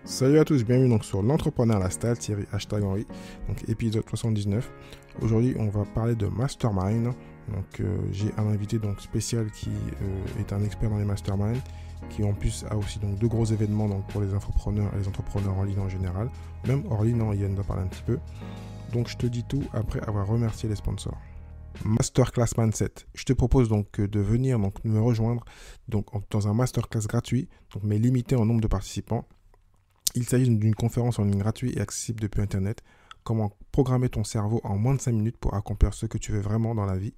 Salut à tous, bienvenue donc sur l'entrepreneur Lifestyle, Thierry #Henry, donc épisode 79. Aujourd'hui, on va parler de mastermind. Donc, j'ai un invité donc spécial qui est un expert dans les masterminds, qui en plus a aussi donc de gros événements donc pour les infopreneurs et les entrepreneurs en ligne en général, même hors ligne, il en a parlé un petit peu. Donc, je te dis tout après avoir remercié les sponsors. Masterclass Mindset. Je te propose donc de venir donc me rejoindre donc dans un masterclass gratuit, donc mais limité en nombre de participants. Il s'agit d'une conférence en ligne gratuite et accessible depuis Internet. Comment programmer ton cerveau en moins de 5 minutes pour accomplir ce que tu veux vraiment dans la vie.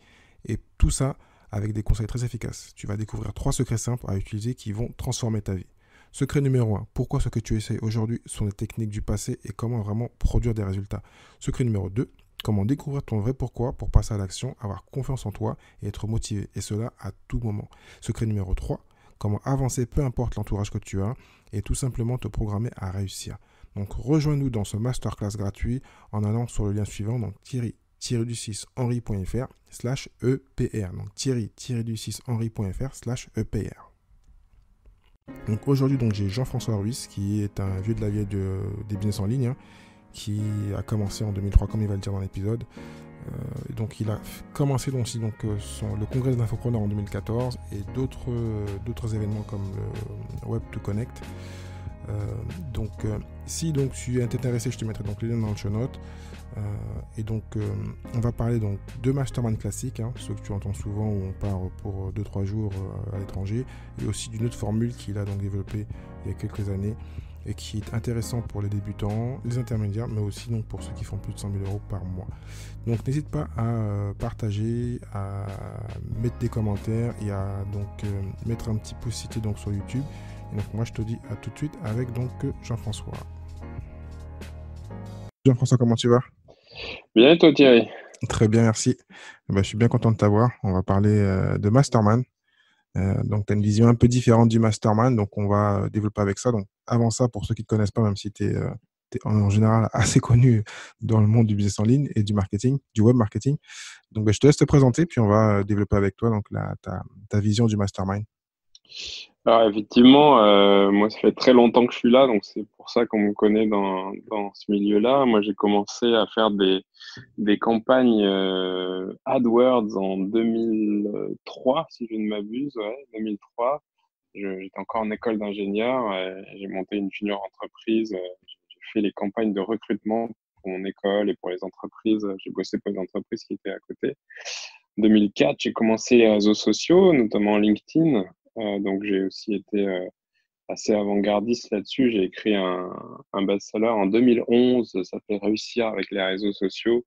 Et tout ça avec des conseils très efficaces. Tu vas découvrir 3 secrets simples à utiliser qui vont transformer ta vie. Secret numéro 1. Pourquoi ce que tu essayes aujourd'hui sont des techniques du passé et comment vraiment produire des résultats. Secret numéro 2. Comment découvrir ton vrai pourquoi pour passer à l'action, avoir confiance en toi et être motivé. Et cela à tout moment. Secret numéro 3. Comment avancer peu importe l'entourage que tu as et tout simplement te programmer à réussir. Donc rejoins-nous dans ce masterclass gratuit en allant sur le lien suivant, donc thierry-du6henry.fr/EPR. Donc thierry-du6henry.fr/EPR. Donc aujourd'hui, donc j'ai Jean-François Ruiz qui est un vieux de la vieille des business en ligne, qui a commencé en 2003 comme il va le dire dans l'épisode. Donc il a commencé donc le congrès des infopreneurs en 2014 et d'autres événements comme le Web to Connect. Si donc tu es intéressé, je te mettrai donc les liens dans le show notes. On va parler donc de mastermind classique, ceux que tu entends souvent où on part pour 2-3 jours à l'étranger, et aussi d'une autre formule qu'il a donc développée il y a quelques années et qui est intéressant pour les débutants, les intermédiaires, mais aussi donc pour ceux qui font plus de 100 000 € par mois. Donc n'hésite pas à partager, à mettre des commentaires et à mettre un petit pouce si tu es donc sur YouTube. Et donc moi je te dis à tout de suite avec donc Jean-François. Jean-François, comment tu vas? Bien, et toi, Thierry? Très bien, merci. Je suis bien content de t'avoir. On va parler de mastermind. Donc, tu as une vision un peu différente du mastermind, donc on va développer avec ça. Donc, avant ça, pour ceux qui ne te connaissent pas, même si tu es, en général assez connu dans le monde du business en ligne et du marketing, du web marketing. Donc, je te laisse te présenter, puis on va développer avec toi donc, ta vision du mastermind. Alors, effectivement, moi, ça fait très longtemps que je suis là, donc c'est pour ça qu'on me connaît dans ce milieu-là. Moi, j'ai commencé à faire des campagnes AdWords en 2003, si je ne m'abuse, ouais, 2003. J'étais encore en école d'ingénieur, j'ai monté une junior entreprise, j'ai fait les campagnes de recrutement pour mon école et pour les entreprises. J'ai bossé pour les entreprises qui étaient à côté. 2004, j'ai commencé les réseaux sociaux, notamment LinkedIn. Donc, j'ai aussi été assez avant-gardiste là-dessus. J'ai écrit un best-seller en 2011, ça s'appelait Réussir avec les réseaux sociaux.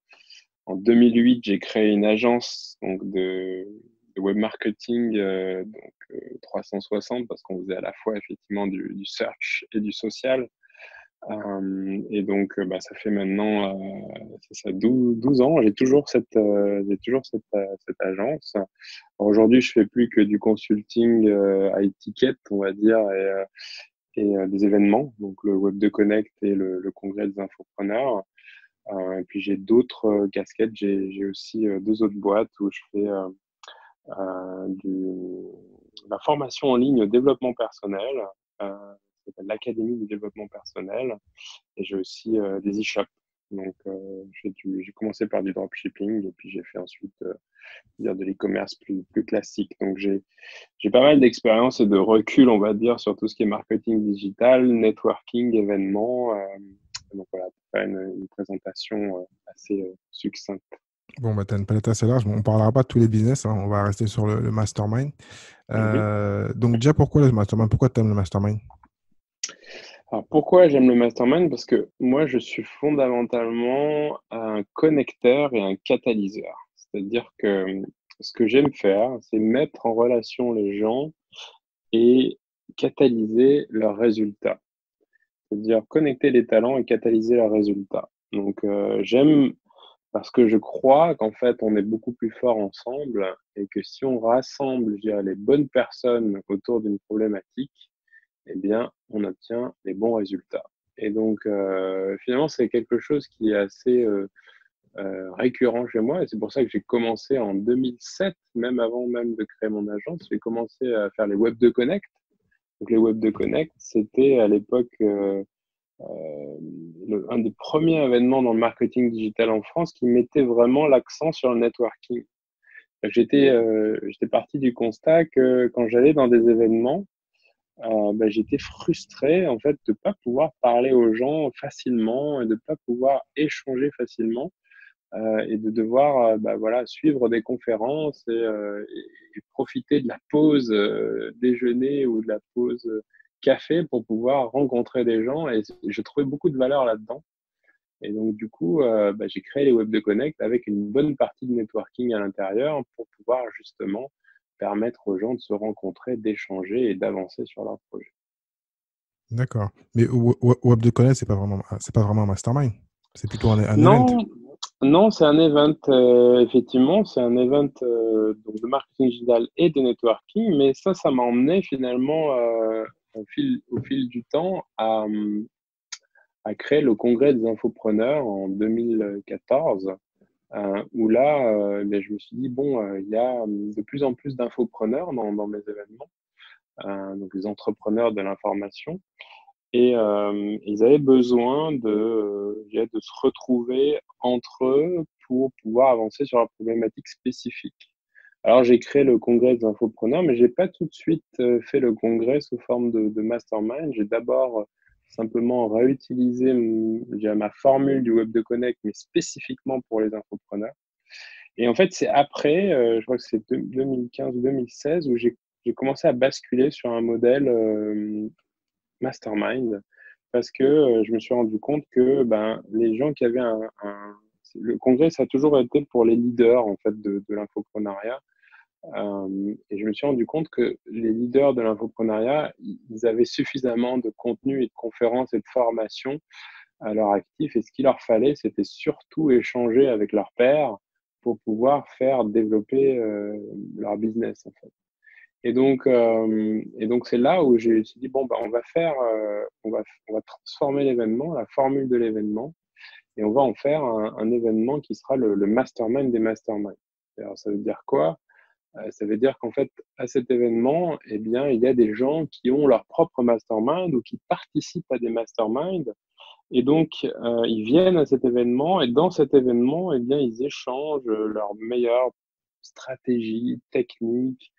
En 2008, j'ai créé une agence de web marketing 360 parce qu'on faisait à la fois effectivement du search et du social. Ça fait maintenant c'est ça, 12 ans. J'ai toujours cette agence. Alors, aujourd'hui, je fais plus que du consulting à étiquette, on va dire, et des événements, donc le Web de Connect et le congrès des infopreneurs. Et puis j'ai d'autres casquettes. J'ai aussi deux autres boîtes où je fais la formation en ligne au développement personnel. Ça s'appelle l'Académie du développement personnel. Et j'ai aussi des e-shops. Donc, j'ai commencé par du dropshipping et puis j'ai fait ensuite dire de l'e-commerce plus classique. Donc, j'ai pas mal d'expérience et de recul, on va dire, sur tout ce qui est marketing digital, networking, événements. Donc, voilà, pour faire une présentation assez succincte. Bon, tu as une palette assez large. Bon, on ne parlera pas de tous les business, on va rester sur le mastermind. Mhm. Donc, déjà, pourquoi le mastermind? Pourquoi tu aimes le mastermind? Alors, pourquoi j'aime le mastermind? Parce que moi, je suis fondamentalement un connecteur et un catalyseur. C'est-à-dire que ce que j'aime faire, c'est mettre en relation les gens et catalyser leurs résultats. C'est-à-dire connecter les talents et catalyser leurs résultats. Donc, j'aime parce que je crois qu'en fait, on est beaucoup plus fort ensemble et que si on rassemble, je dirais, les bonnes personnes autour d'une problématique, eh bien, on obtient les bons résultats. Et donc, finalement, c'est quelque chose qui est assez récurrent chez moi. Et c'est pour ça que j'ai commencé en 2007, même avant même de créer mon agence, j'ai commencé à faire les Web de Connect. Donc, les Web de Connect, c'était à l'époque un des premiers événements dans le marketing digital en France qui mettait vraiment l'accent sur le networking. J'étais parti du constat que quand j'allais dans des événements, j'étais frustré en fait de pas pouvoir parler aux gens facilement et de pas pouvoir échanger facilement et de devoir voilà suivre des conférences et profiter de la pause déjeuner ou de la pause café pour pouvoir rencontrer des gens et je trouvais beaucoup de valeur là-dedans. Et donc, du coup, j'ai créé les Web de Connect avec une bonne partie de networking à l'intérieur pour pouvoir justement permettre aux gens de se rencontrer, d'échanger et d'avancer sur leur projet. D'accord. Mais Web de Connect, c'est pas vraiment un mastermind. C'est plutôt un event. Non, non, c'est un event, effectivement, c'est un event donc de marketing digital et de networking, mais ça m'a emmené finalement au fil du temps à créer le congrès des infopreneurs en 2014. Où là, je me suis dit, bon, il y a de plus en plus d'infopreneurs dans mes événements, donc les entrepreneurs de l'information, et ils avaient besoin de se retrouver entre eux pour pouvoir avancer sur leurs problématiques spécifiques. Alors, j'ai créé le congrès des infopreneurs, mais j'ai pas tout de suite fait le congrès sous forme de mastermind. J'ai d'abord simplement réutilisé ma formule du Web de Connect, mais spécifiquement pour les infopreneurs. Et en fait, c'est après, je crois que c'est 2015 ou 2016, où j'ai commencé à basculer sur un modèle mastermind, parce que je me suis rendu compte que les gens qui avaient le congrès, ça a toujours été pour les leaders en fait de l'infoprenariat. Et je me suis rendu compte que les leaders de l'infoprenariat, ils avaient suffisamment de contenu et de conférences et de formations à leur actif. Et ce qu'il leur fallait, c'était surtout échanger avec leurs pairs pour pouvoir faire développer leur business, en fait. Et donc c'est là où j'ai dit, bon, on va faire, on va transformer l'événement, la formule de l'événement, et on va en faire un événement qui sera le mastermind des masterminds. Alors, ça veut dire quoi? Ça veut dire qu'en fait, à cet événement, eh bien, il y a des gens qui ont leur propre mastermind ou qui participent à des masterminds. Et donc, ils viennent à cet événement et dans cet événement, eh bien, ils échangent leurs meilleures stratégies, techniques,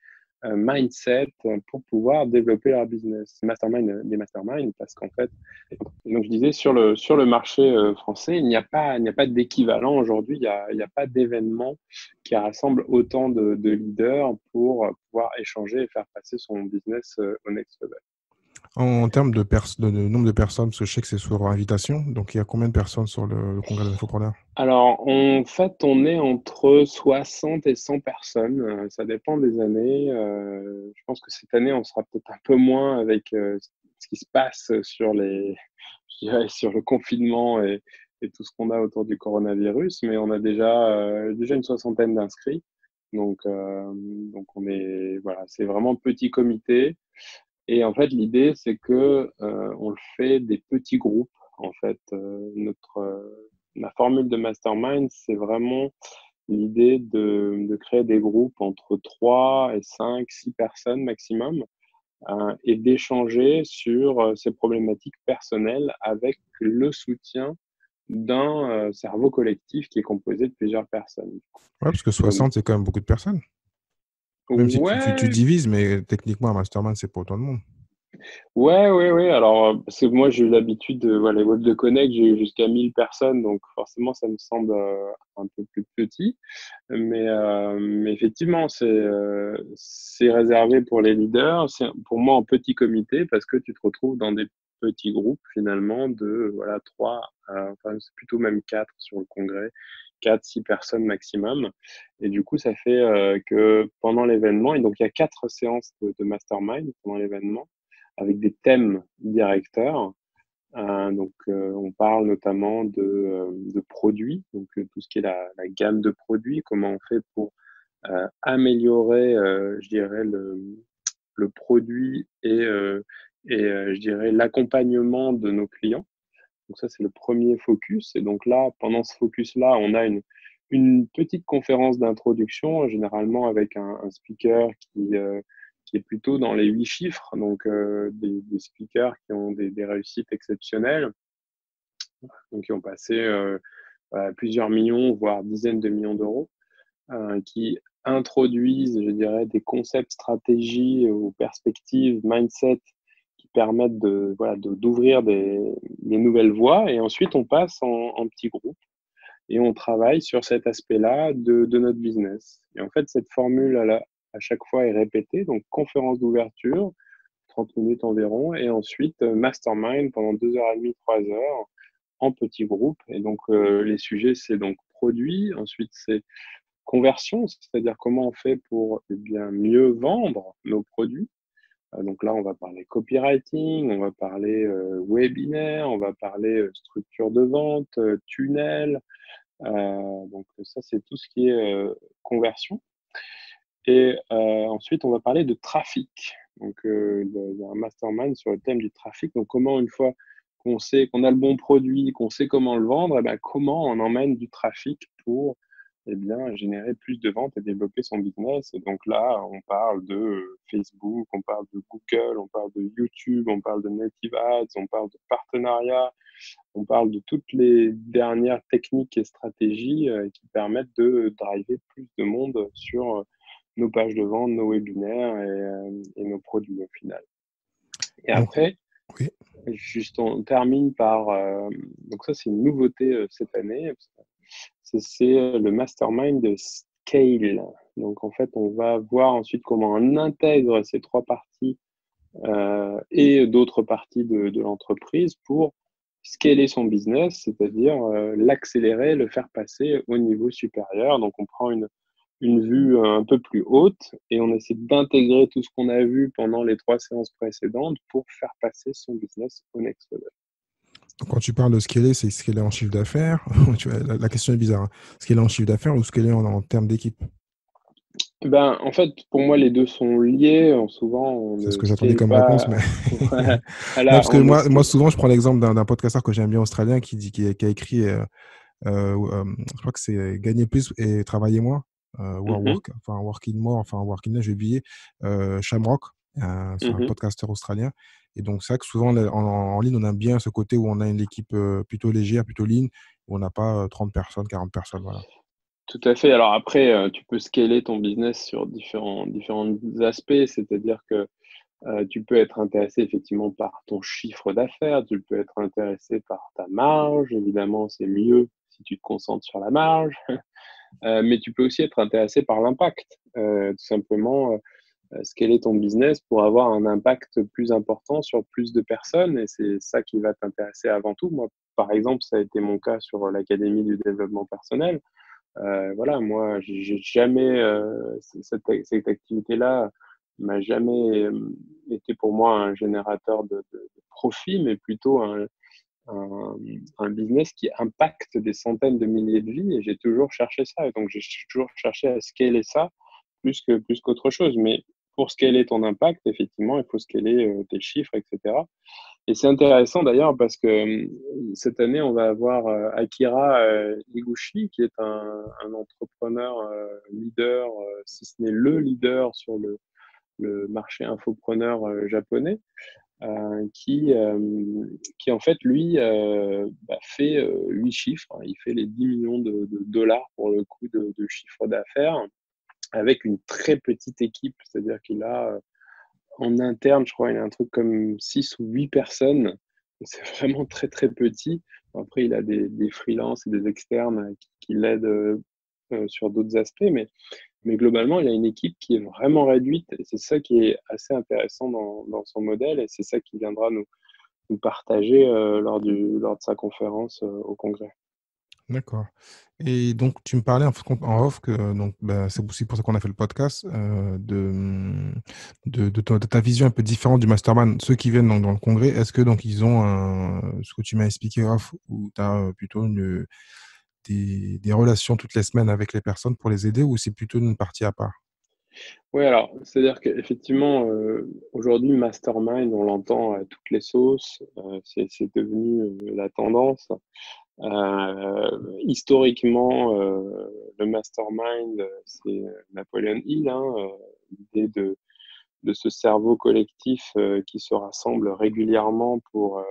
mindset pour pouvoir développer leur business. Des masterminds, parce qu'en fait, donc je disais, sur le marché français, il n'y a pas d'équivalent aujourd'hui, il y a pas d'événement qui rassemble autant de leaders pour pouvoir échanger et faire passer son business au next level. En termes de nombre de personnes, parce que je sais que c'est sur invitation, donc il y a combien de personnes sur le congrès des infopreneurs? Alors, en fait, on est entre 60 et 100 personnes. Ça dépend des années. Je pense que cette année, on sera peut-être un peu moins avec ce qui se passe je dirais, sur le confinement et tout ce qu'on a autour du coronavirus. Mais on a déjà une soixantaine d'inscrits. Donc voilà, c'est vraiment petit comité. Et en fait, l'idée, c'est que on le fait des petits groupes. En fait, la formule de mastermind, c'est vraiment l'idée de créer des groupes entre 3 et 5, 6 personnes maximum et d'échanger sur ces problématiques personnelles avec le soutien d'un cerveau collectif qui est composé de plusieurs personnes. Ouais, parce que Et donc, 60, c'est quand même beaucoup de personnes. Même si tu ouais, divises, mais techniquement, un mastermind, c'est pas autant de monde. ouais, ouais, ouais. Alors, parce que moi, j'ai eu l'habitude voilà, les Web de Connect, j'ai eu jusqu'à 1000 personnes, donc forcément, ça me semble un peu plus petit. Mais effectivement, c'est réservé pour les leaders. C'est pour moi en petit comité parce que tu te retrouves dans des petits groupes finalement de voilà trois, enfin c'est plutôt même quatre sur le congrès, quatre, six personnes maximum. Et du coup, ça fait que pendant l'événement, et donc il y a quatre séances de mastermind pendant l'événement avec des thèmes directeurs. On parle notamment de produits, donc tout ce qui est la gamme de produits, comment on fait pour améliorer, je dirais, le produit je dirais, l'accompagnement de nos clients. Donc ça, c'est le premier focus. Et donc là, pendant ce focus-là, on a une petite conférence d'introduction, généralement avec un speaker qui est plutôt dans les 8 chiffres, donc des speakers qui ont des réussites exceptionnelles donc qui ont passé plusieurs millions, voire dizaines de millions d'euros, qui introduisent, je dirais, des concepts, stratégies ou perspectives, mindset qui permettent d'ouvrir des nouvelles voies. Et ensuite, on passe en petits groupes et on travaille sur cet aspect-là de notre business. Et en fait, cette formule, à chaque fois, est répétée. Donc, conférence d'ouverture, 30 minutes environ, et ensuite mastermind pendant 2h30, 3 heures en petits groupes. Et donc, les sujets, c'est donc produit, ensuite c'est conversion, c'est-à-dire comment on fait pour bien mieux vendre nos produits. Donc là, on va parler copywriting, on va parler webinaire, on va parler structure de vente, tunnel. Donc ça, c'est tout ce qui est conversion. Et ensuite, on va parler de trafic. Donc, il y a un mastermind sur le thème du trafic. Donc, comment, une fois qu'on sait qu'on a le bon produit, qu'on sait comment le vendre, eh ben, comment on emmène du trafic pour générer plus de ventes et développer son business. Et donc là, on parle de Facebook, on parle de Google, on parle de YouTube, on parle de Native Ads, on parle de partenariat, on parle de toutes les dernières techniques et stratégies qui permettent de driver plus de monde sur nos pages de vente, nos webinaires et nos produits au final. Et Donc, après, oui. juste on termine par, donc ça c'est une nouveauté cette année, c'est le mastermind de Scale. Donc en fait, on va voir ensuite comment on intègre ces trois parties et d'autres parties de l'entreprise pour scaler son business, c'est-à-dire l'accélérer, le faire passer au niveau supérieur. Donc on prend une vue un peu plus haute et on essaie d'intégrer tout ce qu'on a vu pendant les 3 séances précédentes pour faire passer son business au next level. Donc, quand tu parles de scaler, c'est scaler en chiffre d'affaires. La question est bizarre. Hein. Scaler en chiffre d'affaires ou scaler en termes d'équipe? En fait, pour moi, les deux sont liés. Souvent, on C'est ce ne que j'attendais scale comme réponse, pas. mais Ouais, non, voilà, parce que on ne moi, scale. souvent, je prends l'exemple d'un podcasteur que j'aime bien australien qui a écrit, je crois que c'est Gagner plus et travailler moins, Mhm, Working more, Working less, j'ai oublié, Shamrock, c'est un mhm. podcasteur australien. Et donc, c'est vrai que souvent, en ligne, on aime bien ce côté où on a une équipe plutôt légère, plutôt lean, où on n'a pas 30 personnes, 40 personnes, voilà. Tout à fait. Alors après, tu peux scaler ton business sur différents aspects, c'est-à-dire que tu peux être intéressé effectivement par ton chiffre d'affaires, tu peux être intéressé par ta marge. Évidemment, c'est mieux si tu te concentres sur la marge, mais tu peux aussi être intéressé par l'impact. Tout simplement, scaler ton business pour avoir un impact plus important sur plus de personnes et c'est ça qui va t'intéresser avant tout. Moi, par exemple, ça a été mon cas sur l'Académie du développement personnel. Voilà, moi, j'ai jamais cette activité-là m'a jamais été pour moi un générateur de profit, mais plutôt un, un business qui impacte des centaines de milliers de vies. Et j'ai toujours cherché ça. Et donc, j'ai toujours cherché à scaler ça plus qu'autre chose. Mais pour scaler ton impact, effectivement, il faut scaler tes chiffres, etc. Et c'est intéressant d'ailleurs parce que cette année, on va avoir Akira Higuchi, qui est un entrepreneur leader, si ce n'est le leader sur le marché infopreneur japonais, qui en fait, lui, fait 8 chiffres. Hein. Il fait les 10 millions de dollars pour le coup de chiffre d'affaires avec une très petite équipe. C'est-à-dire qu'il a en interne, je crois, il y a un truc comme 6 ou 8 personnes. C'est vraiment très, très petit. Après, il a des freelances et des externes qui l'aident sur d'autres aspects, mais globalement, il a une équipe qui est vraiment réduite et c'est ça qui est assez intéressant dans son modèle et c'est ça qui viendra nous partager lors de sa conférence au congrès. D'accord. Et donc, tu me parlais en off que donc, c'est aussi pour ça qu'on a fait le podcast, de ta vision un peu différente du mastermind. Ceux qui viennent donc, dans le congrès, est-ce que donc ils ont ce que tu m'as expliqué off, où tu as plutôt des relations toutes les semaines avec les personnes pour les aider, ou c'est plutôt une partie à part? Oui, alors, c'est-à-dire qu'effectivement, aujourd'hui, mastermind, on l'entend à toutes les sauces, c'est devenu la tendance. Historiquement, le mastermind, c'est Napoleon Hill, hein, l'idée de ce cerveau collectif qui se rassemble régulièrement pour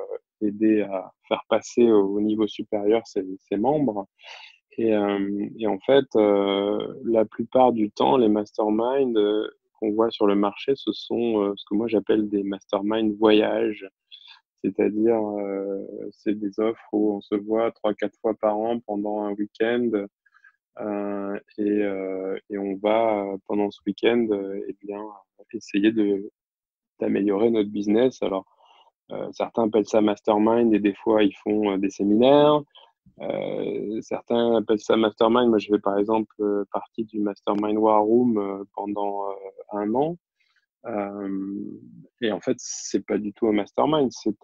aider à faire passer au niveau supérieur ses membres. Et en fait, la plupart du temps, les masterminds qu'on voit sur le marché, ce sont ce que moi j'appelle des masterminds voyage. C'est-à-dire, c'est des offres où on se voit 3-4 fois par an pendant un week-end et on va, pendant ce week-end, eh bien, essayer d'améliorer notre business. Alors, certains appellent ça mastermind et des fois, ils font des séminaires. Certains appellent ça mastermind. Moi, je fais par exemple partie du mastermind War Room pendant un an. Et en fait, c'est pas du tout un mastermind, c'est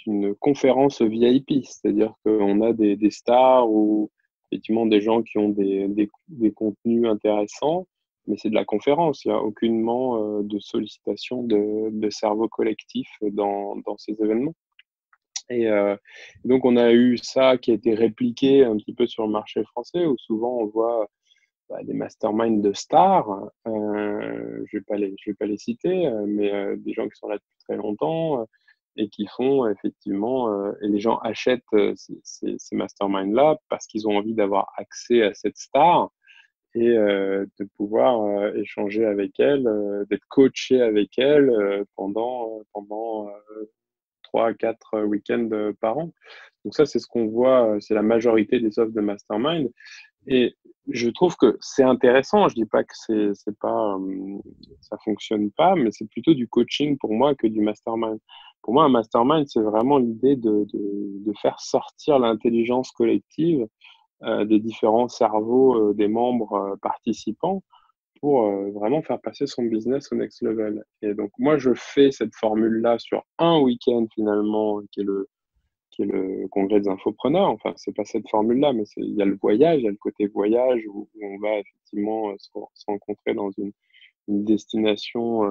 une conférence VIP, c'est-à-dire qu'on a des stars ou effectivement des gens qui ont des contenus intéressants, mais c'est de la conférence. Il n'y a aucunement de sollicitation de cerveau collectif dans ces événements. Et donc, on a eu ça qui a été répliqué un petit peu sur le marché français, où souvent on voit des masterminds de stars. Je vais pas les citer, mais des gens qui sont là depuis très longtemps et qui font effectivement, et les gens achètent ces masterminds-là parce qu'ils ont envie d'avoir accès à cette star et de pouvoir échanger avec elle, d'être coaché avec elle pendant 3 à 4 week-ends par an. Donc ça, c'est ce qu'on voit, c'est la majorité des offres de mastermind. Et je trouve que c'est intéressant. Je dis pas que c'est pas, ça fonctionne pas, mais c'est plutôt du coaching pour moi que du mastermind. Pour moi, un mastermind, c'est vraiment l'idée de faire sortir l'intelligence collective des différents cerveaux des membres participants pour vraiment faire passer son business au next level. Et donc, moi, je fais cette formule-là sur un week-end finalement, qui est le congrès des infopreneurs. Enfin, c'est pas cette formule-là, mais il y a le voyage, il y a le côté voyage où on va effectivement se rencontrer dans une destination.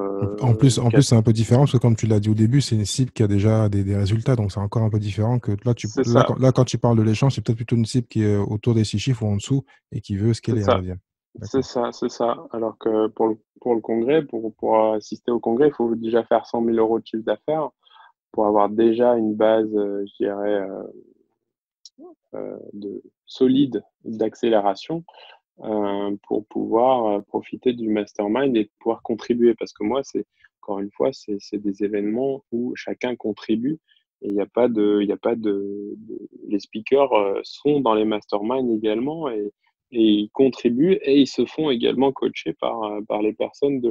En plus, c'est un peu différent parce que comme tu l'as dit au début, c'est une cible qui a déjà des résultats, donc c'est encore un peu différent que là, C'est ça, quand tu parles de l'échange, c'est peut-être plutôt une cible qui est autour des 6 chiffres ou en dessous et qui veut c'est scaler, on va ça, dire. c'est D'accord. ça, c'est ça. Alors que pour le congrès, pour assister au congrès, il faut déjà faire 100 000 euros de chiffre d'affaires pour avoir déjà une base, je dirais, solide d'accélération pour pouvoir profiter du mastermind et pouvoir contribuer. Parce que moi, encore une fois, c'est des événements où chacun contribue et il y a pas les speakers sont dans les masterminds également et ils contribuent et ils se font également coacher par les personnes de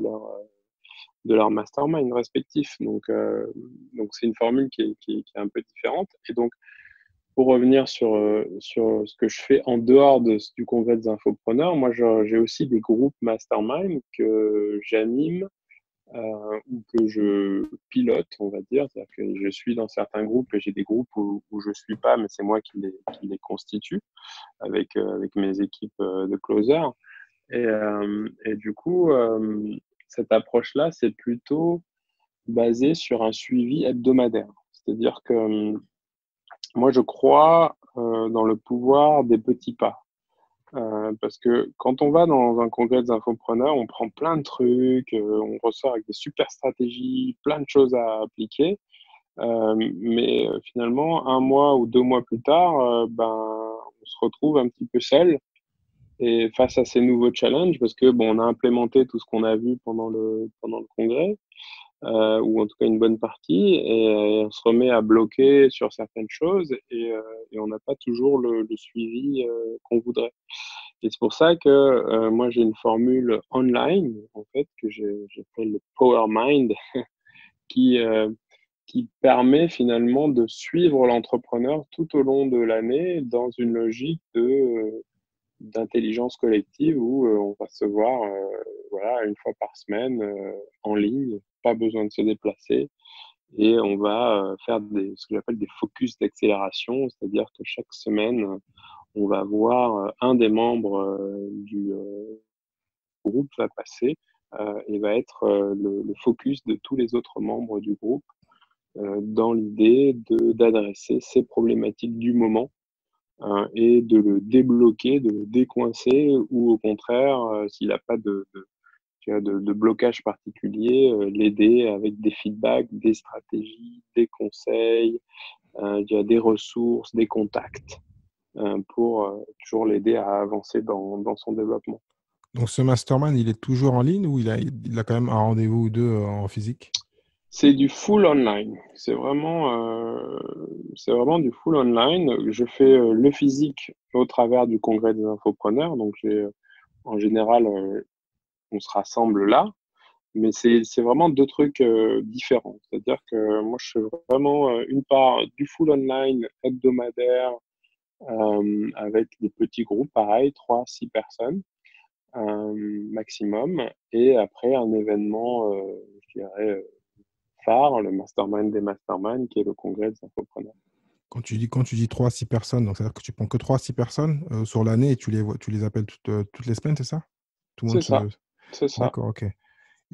leur mastermind respectif. Donc c'est une formule qui est un peu différente. Et donc, pour revenir sur ce que je fais en dehors du congrès des infopreneurs, moi j'ai aussi des groupes mastermind que j'anime ou que je pilote, on va dire. C'est-à-dire que je suis dans certains groupes et j'ai des groupes où je ne suis pas, mais c'est moi qui les constitue avec mes équipes de closers. Et du coup, cette approche-là, c'est plutôt basé sur un suivi hebdomadaire. C'est-à-dire que moi, je crois dans le pouvoir des petits pas. Parce que quand on va dans un congrès des infopreneurs, on prend plein de trucs, on ressort avec des super stratégies, plein de choses à appliquer. Mais finalement, 1 mois ou 2 mois plus tard, on se retrouve un petit peu seul et face à ces nouveaux challenges, parce que bon, on a implémenté tout ce qu'on a vu pendant le congrès, ou en tout cas une bonne partie, et on se remet à bloquer sur certaines choses et on n'a pas toujours le suivi qu'on voudrait. Et c'est pour ça que moi j'ai une formule online en fait que j'appelle le Power Mind qui qui permet finalement de suivre l'entrepreneur tout au long de l'année dans une logique d'intelligence collective où on va se voir voilà, 1 fois par semaine en ligne, pas besoin de se déplacer. Et on va faire ce que j'appelle des focus d'accélération, c'est-à-dire que chaque semaine, on va voir un des membres du groupe va passer et va être le focus de tous les autres membres du groupe dans l'idée d'adresser ces problématiques du moment et de le débloquer, de le décoincer ou au contraire, s'il n'a pas de blocage particulier, l'aider avec des feedbacks, des stratégies, des conseils, des ressources, des contacts pour toujours l'aider à avancer dans son développement. Donc ce mastermind, il est toujours en ligne ou il a quand même un rendez-vous ou deux en physique? C'est du full online. C'est vraiment du full online. Je fais le physique au travers du congrès des infopreneurs. Donc, en général, on se rassemble là. Mais c'est vraiment deux trucs différents. C'est-à-dire que moi, je fais vraiment une part du full online hebdomadaire avec des petits groupes, pareil, 3 à 6 personnes maximum. Et après, un événement, je dirais, phare, le mastermind des masterminds, qui est le congrès des infopreneurs. Quand tu dis 3 à 6 personnes, donc c'est-à-dire que tu prends que 3 à 6 personnes sur l'année et tu les appelles toutes les semaines, c'est ça? Tout le C'est monde ça, se... c'est ça. D'accord, ok.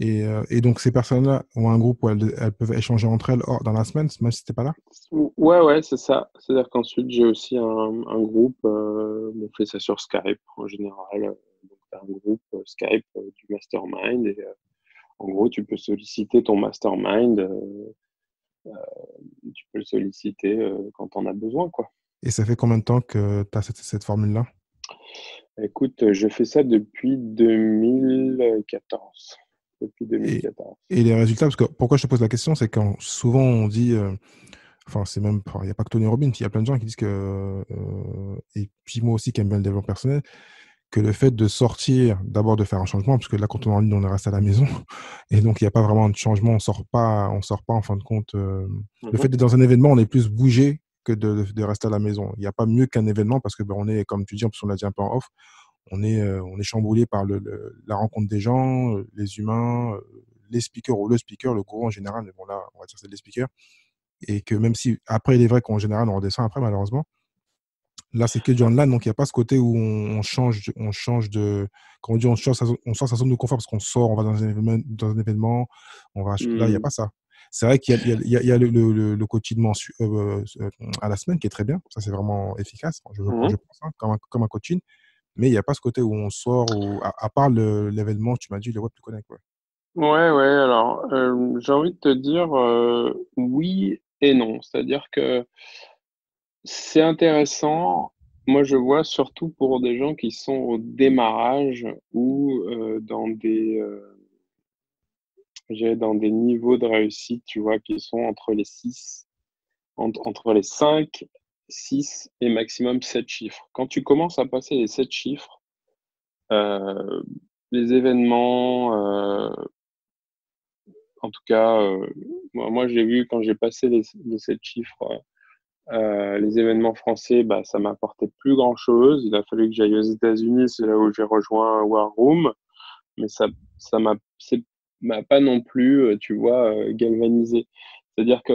Et donc ces personnes-là ont un groupe où elles peuvent échanger entre elles dans la semaine, même si t'es pas là? Ouais, ouais, c'est ça. C'est-à-dire qu'ensuite, j'ai aussi un groupe, on fait ça sur Skype en général. Donc, t'as un groupe Skype du mastermind et en gros, tu peux solliciter ton mastermind, tu peux le solliciter quand on a besoin, quoi. Et ça fait combien de temps que tu as cette formule-là? Écoute, je fais ça depuis 2014. Depuis Et, 2014. et les résultats, parce que pourquoi je te pose la question, c'est quand souvent on dit, enfin il n'y a pas que Tony Robbins, il y a plein de gens qui disent que, et puis moi aussi qui aime bien le développement personnel, que le fait de sortir, d'abord de faire un changement, parce que là quand on est en ligne, on reste à la maison, et donc il n'y a pas vraiment de changement, on sort pas en fin de compte. Le fait Mhm. d'être dans un événement, on est plus bougé que de rester à la maison. Il n'y a pas mieux qu'un événement parce que ben, on est, comme tu dis, en plus on l'a dit un peu en off, on est chamboulé par la rencontre des gens, les humains, les speakers ou le speaker, le gros en général, mais bon là, on va dire que c'est les speakers, et que même si après il est vrai qu'en général on redescend après malheureusement, là c'est que du online, donc il n'y a pas ce côté où on change de, comment on dit, on sort sa zone de confort parce qu'on sort, on va dans un événement, là il n'y a Hmm. pas ça. C'est vrai qu'il y a le coaching à la semaine qui est très bien, ça c'est vraiment efficace, je Mhm. pense, hein, comme un coaching. Mais il n'y a pas ce côté où on sort, à part l'événement, tu m'as dit, le Web to Connect. Ouais. Ouais, ouais, alors j'ai envie de te dire oui et non. C'est-à-dire que c'est intéressant. Moi, je vois surtout pour des gens qui sont au démarrage ou dans des niveaux de réussite, tu vois, qui sont entre les 5, 6 et maximum 7 chiffres. Quand tu commences à passer les 7 chiffres, euh, les événements, en tout cas, moi j'ai vu quand j'ai passé les 7 chiffres, les événements français, bah, ça m'apportait plus grand-chose. Il a fallu que j'aille aux États-Unis, c'est là où j'ai rejoint War Room, mais m'a pas non plus, tu vois, galvanisé. C'est-à-dire que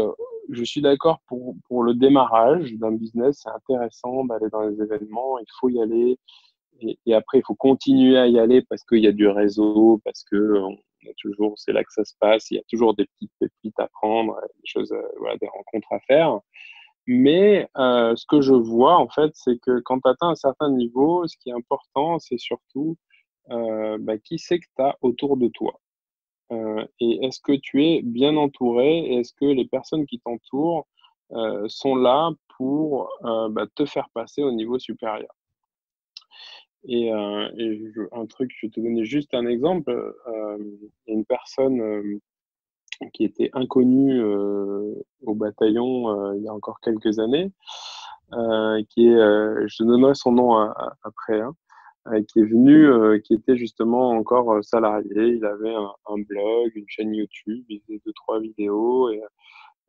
je suis d'accord pour le démarrage d'un business, c'est intéressant d'aller dans les événements, il faut y aller, et après il faut continuer à y aller parce qu'il y a du réseau, parce que on a toujours, c'est là que ça se passe, il y a toujours des petites pépites à prendre, des choses, voilà, des rencontres à faire. Mais ce que je vois, en fait, c'est que quand tu atteins un certain niveau, ce qui est important, c'est surtout qui c'est que tu as autour de toi. Et est-ce que tu es bien entouré et est-ce que les personnes qui t'entourent sont là pour te faire passer au niveau supérieur. Un truc, je vais te donner juste un exemple. Il y a une personne qui était inconnue au bataillon il y a encore quelques années, je te donnerai son nom après, hein, qui est venu, qui était justement encore salarié. Il avait un blog, une chaîne YouTube, il faisait 2, 3 vidéos et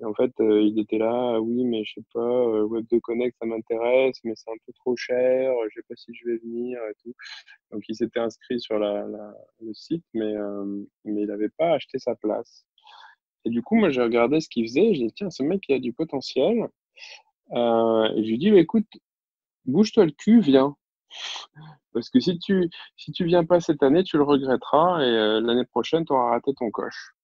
en fait, il était là, oui, mais je sais pas, Web de Connect, ça m'intéresse, mais c'est un peu trop cher, je sais pas si je vais venir et tout. Donc il s'était inscrit sur le site, mais il n'avait pas acheté sa place. Et du coup, moi, j'ai regardé ce qu'il faisait, j'ai dit, tiens, ce mec, il a du potentiel. Et je lui dis, bah, écoute, bouge-toi le cul, viens. Parce que si tu viens pas cette année, tu le regretteras et l'année prochaine, tu auras raté ton coche.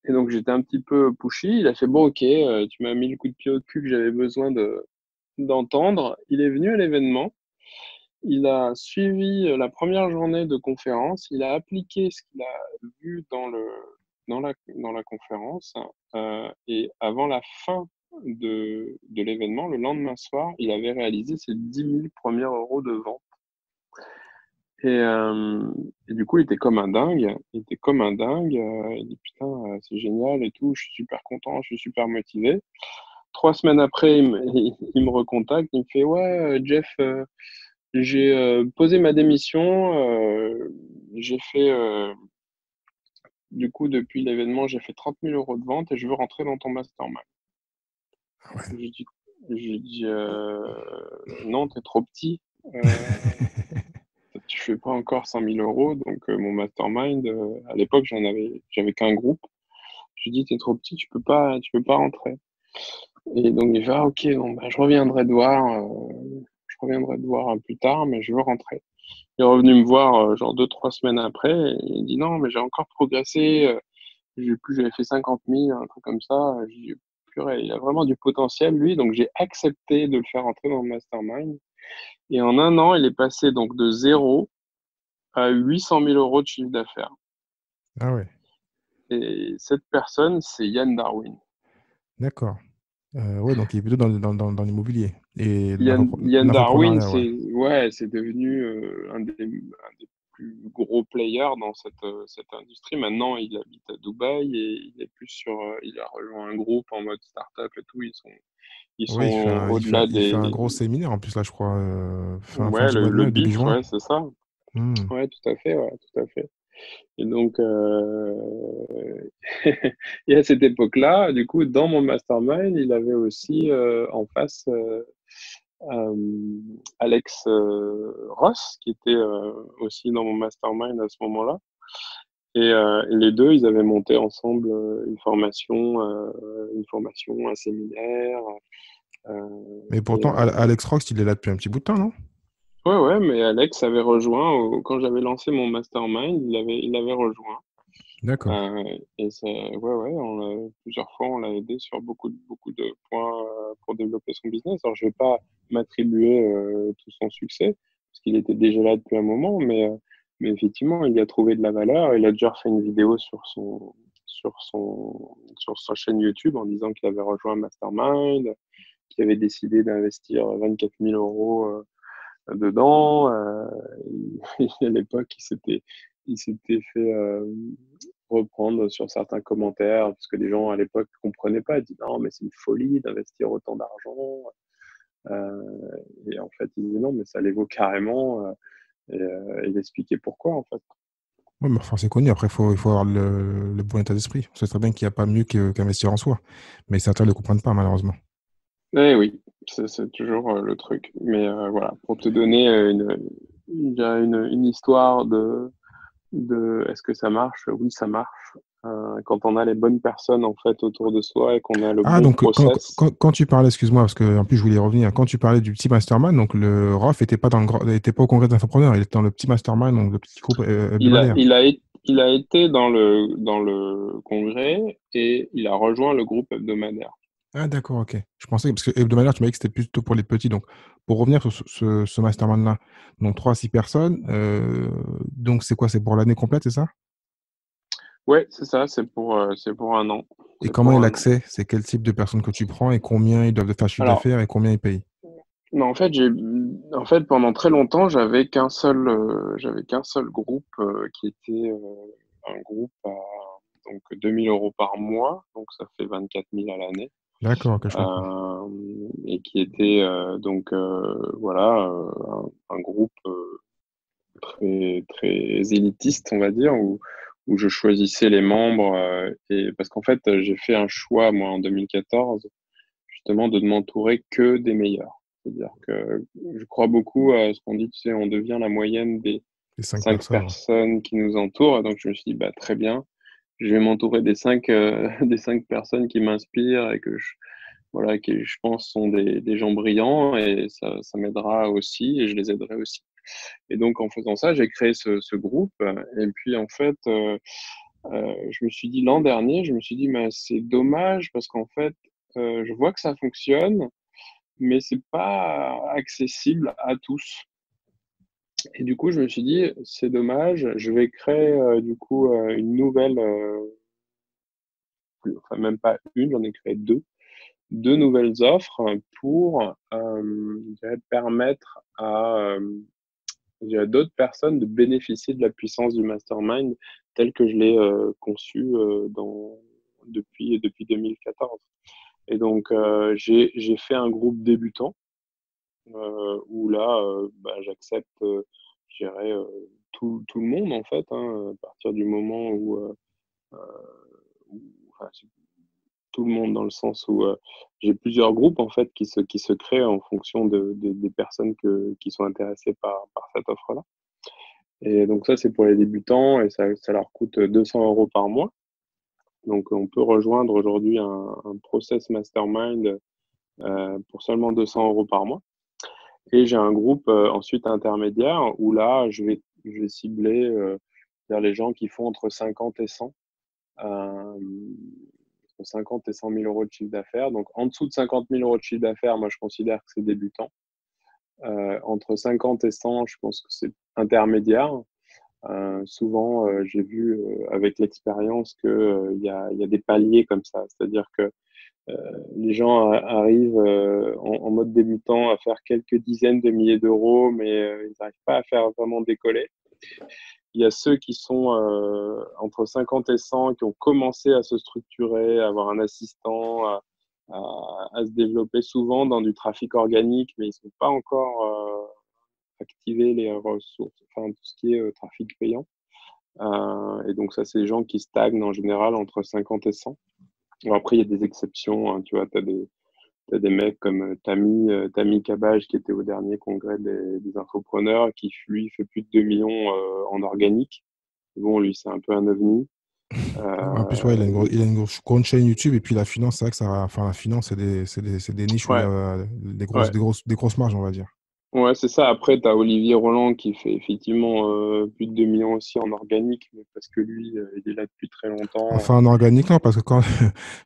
Et donc, j'étais un petit peu pushy. Il a fait, bon, ok, tu m'as mis le coup de pied au cul que j'avais besoin d'entendre. Il est venu à l'événement il a suivi la première journée de conférence, il a appliqué ce qu'il a vu dans la conférence, et avant la fin de l'événement, le lendemain soir, il avait réalisé ses 10 000 premiers euros de vente. Et du coup, il était comme un dingue. Il était comme un dingue. Il dit putain, c'est génial et tout. Je suis super content, je suis super motivé. 3 semaines après, il me recontacte. Il me fait ouais, Jeff, j'ai posé ma démission. J'ai fait du coup depuis l'événement, j'ai fait 30 000 € de vente et je veux rentrer dans ton mastermind. Ah ouais. J'ai dit, j'ai dit non, t'es trop petit. Euh, Tu fais pas encore 100 000 €, donc mon mastermind, à l'époque, j'avais qu'un groupe. Je lui dis, t'es trop petit, tu peux pas rentrer. Et donc il fait, ah ok, bon, bah, je reviendrai te voir plus tard, mais je veux rentrer. Il est revenu me voir genre 2, 3 semaines après, et il dit, non, mais j'ai encore progressé, j'avais fait 50 000, un truc comme ça. Je dis, purée, il a vraiment du potentiel, lui, donc j'ai accepté de le faire rentrer dans le mastermind. Et en un an, il est passé donc de zéro à 800 000 € de chiffre d'affaires. Ah ouais, Et cette personne, c'est Yann Darwin. d'accord. Ouais, donc il est plutôt dans l'immobilier et Yann Darwin, l'infoprenariat, ouais. c'est devenu un des plus gros players dans cette industrie. Maintenant, il habite à Dubaï et il a rejoint un groupe en mode startup et tout. Ils Oui, sont au-delà il fait un des, gros séminaire en plus, là, je crois, fin ouais, du mois de le mai, début BIT, juin. ouais, c'est ça. Hmm. Ouais, tout à fait, ouais, tout à fait. Et donc, et à cette époque-là, du coup, dans mon mastermind, il avait aussi en face euh, Alex Ross, qui était aussi dans mon mastermind à ce moment-là. Et les deux, ils avaient monté ensemble une formation, un séminaire. Mais Et, pourtant, Alex Rox, il est là depuis un petit bout de temps, non? ouais, ouais, mais Alex avait rejoint, quand j'avais lancé mon mastermind, il avait rejoint. D'accord. Et ouais, ouais, plusieurs fois, on l'a aidé sur beaucoup de points pour développer son business. Alors, je vais pas m'attribuer tout son succès, parce qu'il était déjà là depuis un moment, mais effectivement, il y a trouvé de la valeur. Il a déjà fait une vidéo sur sa chaîne YouTube en disant qu'il avait rejoint un mastermind, qu'il avait décidé d'investir 24 000 € dedans. À l'époque, il s'était fait reprendre sur certains commentaires, parce que les gens à l'époque ne comprenaient pas. Ils disaient non, mais c'est une folie d'investir autant d'argent. Euh, et en fait, ils disaient non, mais ça les vaut carrément. Et il expliquait pourquoi, en fait. Ouais, mais enfin, c'est connu. Après, il faut avoir le bon état d'esprit. On sait très bien qu'il n'y a pas mieux qu'investir en soi. Mais certains ne le comprennent pas, malheureusement. Eh oui, c'est toujours le truc. Mais voilà, pour te donner une histoire de est-ce que ça marche? Oui, ça marche. Quand on a les bonnes personnes en fait autour de soi et qu'on a le Ah, bon donc process. quand tu parlais, excuse-moi, parce que en plus je voulais y revenir, quand tu parlais du petit mastermind, donc le ROF n'était pas était pas au congrès d'entrepreneurs, il était dans le petit mastermind, donc le petit groupe Il a, hebdomadaire. il a, il a été dans le congrès et il a rejoint le groupe hebdomadaire. Ah, d'accord, ok. Je pensais, parce que hebdomadaire, tu m'as dit que c'était plutôt pour les petits. Donc, pour revenir sur ce mastermind-là, donc 3 à 6 personnes, donc c'est quoi? C'est pour l'année complète, c'est ça? Ouais, c'est ça, c'est pour un an. Et C'est comment pour est un an. l'accès? C'est quel type de personnes que tu prends et combien ils doivent faire chiffre Alors, d'affaires et combien ils payent? non, en fait, pendant très longtemps, j'avais qu'un seul groupe qui était un groupe à donc 2 000 € par mois, donc ça fait 24 000 à l'année. D'accord, ok, je comprends. Et qui était donc voilà un groupe très très élitiste, on va dire, où je choisissais les membres et parce qu'en fait j'ai fait un choix moi en 2014 justement de ne m'entourer que des meilleurs. C'est-à-dire que je crois beaucoup à ce qu'on dit, tu sais, on devient la moyenne des Les 5 cinq personnes, ouais. personnes qui nous entourent. Et donc je me suis dit bah très bien, je vais m'entourer des cinq des 5 personnes qui m'inspirent et voilà, qui je pense sont des gens brillants et ça m'aidera aussi et je les aiderai aussi. Et donc en faisant ça, j'ai créé ce groupe et puis en fait, je me suis dit l'an dernier, je me suis dit mais c'est dommage parce qu'en fait, je vois que ça fonctionne, mais c'est pas accessible à tous. Et du coup, je me suis dit, c'est dommage, je vais créer du coup une nouvelle, enfin même pas une, j'en ai créé deux nouvelles offres pour je dirais, permettre à je dirais, d'autres personnes de bénéficier de la puissance du mastermind tel que je l'ai conçu depuis 2014. Et donc, j'ai fait un groupe débutant où là, bah, j'accepte, je dirais, tout le monde en fait, hein, à partir du moment où enfin, tout le monde dans le sens où j'ai plusieurs groupes en fait qui se créent en fonction des personnes qui sont intéressées par cette offre-là. Et donc ça, c'est pour les débutants et ça leur coûte 200 euros par mois. Donc on peut rejoindre aujourd'hui un process mastermind pour seulement 200 euros par mois. Et j'ai un groupe ensuite intermédiaire où là, je vais cibler vers les gens qui font entre 50 et 100, euh, entre 50 et 100 000 euros de chiffre d'affaires. Donc en dessous de 50 000 euros de chiffre d'affaires, moi je considère que c'est débutant. Entre 50 et 100, je pense que c'est intermédiaire. Souvent, j'ai vu avec l'expérience qu'il y a des paliers comme ça, c'est-à-dire que les gens arrivent en mode débutant à faire quelques dizaines de milliers d'euros, mais ils n'arrivent pas à faire vraiment décoller. Il y a ceux qui sont entre 50 et 100, qui ont commencé à se structurer, à avoir un assistant, à se développer souvent dans du trafic organique, mais ils ne sont pas encore activés les ressources, enfin tout ce qui est trafic payant. Et donc ça, c'est les gens qui stagnent en général entre 50 et 100. Bon, après, il y a des exceptions, hein, tu vois, t'as des mecs comme Tami Cabage qui était au dernier congrès des infopreneurs qui, lui, fait plus de 2 millions en organique. Bon, lui, c'est un peu un ovni. En plus, ouais, Euh, il a une grande chaîne YouTube et puis la finance, c'est vrai que enfin, la finance, c'est des niches où il y ouais, a ouais. des grosses marges, on va dire. Ouais, c'est ça. Après, tu as Olivier Roland qui fait effectivement plus de 2 millions aussi en organique, mais parce que lui, il est là depuis très longtemps. Enfin, en organique, non, parce que quand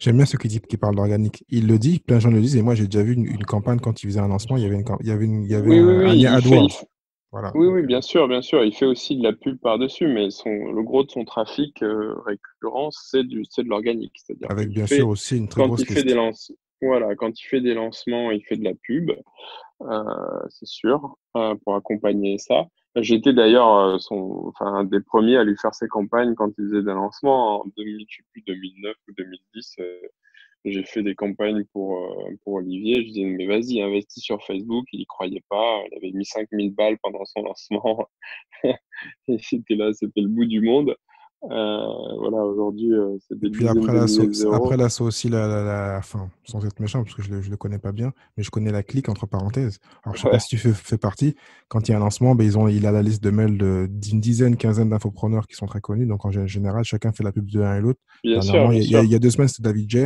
j'aime bien ceux qui parlent d'organique. Il le dit, plein de gens le disent, et moi j'ai déjà vu une campagne quand il faisait un lancement, il y avait il y avait Oui, oui, oui, un AdWords. Voilà. oui, Donc, oui, bien sûr, bien sûr. Il fait aussi de la pub par-dessus, mais le gros de son trafic récurrent, c'est de l'organique. C'est-à-dire avec bien sûr aussi une très quand grosse il fait des liste. voilà, quand il fait des lancements, il fait de la pub, c'est sûr, pour accompagner ça. J'étais d'ailleurs enfin, un des premiers à lui faire ses campagnes quand il faisait des lancements en 2000, je sais plus, 2009 ou 2010. J'ai fait des campagnes pour Olivier. Je disais, mais vas-y, investis sur Facebook. Il y croyait pas. Il avait mis 5000 balles pendant son lancement. Et c'était là, c'était le bout du monde. Voilà, aujourd'hui, c'est Et des puis dizaines de milliers après d'euros. là, c'est aussi enfin, sans être méchant, parce que je le connais pas bien, mais je connais la clique entre parenthèses. Alors, je sais pas Ouais, si tu fais partie. Quand il y a un lancement, ben, il a la liste de mails d'une dizaine, quinzaine d'infopreneurs qui sont très connus. Donc, en général, chacun fait la pub de l'un et l'autre. bien sûr, Dernièrement, bien il y sûr, a 2 semaines, c'était David J.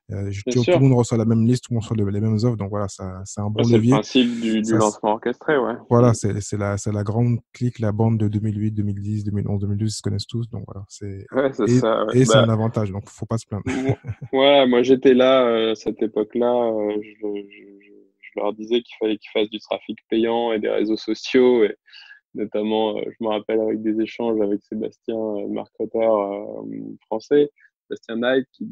bien Tout le sûr. monde reçoit la même liste, tout le monde reçoit les mêmes offres. Donc, voilà, c'est un Ouais, bon c'est le levier. principe du Ça, lancement orchestré, ouais. voilà, c'est la grande clique, la bande de 2008, 2010, 2011, 2012, ils se connaissent tous. Donc, voilà, Ouais, c'est ça, ouais. et c'est un Bah, avantage. Donc, faut pas se plaindre. voilà, moi j'étais là à cette époque-là. Je leur disais qu'il fallait qu'ils fassent du trafic payant et des réseaux sociaux. Et notamment, je me rappelle avec des échanges avec Sébastien, marketeur français, Sébastien Knight, qui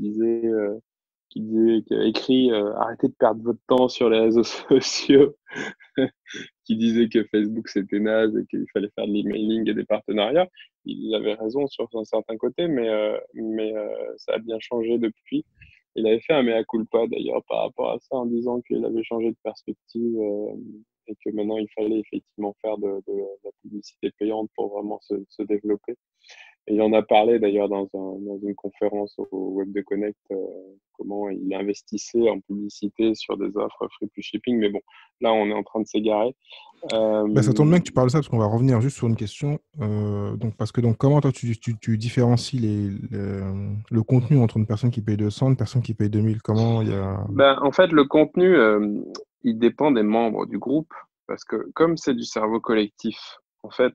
avait écrit Arrêtez de perdre votre temps sur les réseaux sociaux, qui disait que Facebook c'était naze et qu'il fallait faire de l'emailing et des partenariats. Il avait raison sur un certain côté, mais ça a bien changé depuis. Il avait fait un mea culpa d'ailleurs par rapport à ça en disant qu'il avait changé de perspective et que maintenant il fallait effectivement faire de la publicité payante pour vraiment se développer. Et il en a parlé d'ailleurs dans une conférence au Web de Connect, comment il investissait en publicité sur des offres free plus shipping. Mais bon, là on est en train de s'égarer. Bah, ça tombe bien Euh, que tu parles de ça parce qu'on va revenir juste sur une question. Donc, parce que donc, comment toi tu différencies le contenu entre une personne qui paye 200 et une personne qui paye 2000? Comment il y a. ben, en fait, le contenu, il dépend des membres du groupe parce que comme c'est du cerveau collectif, en fait,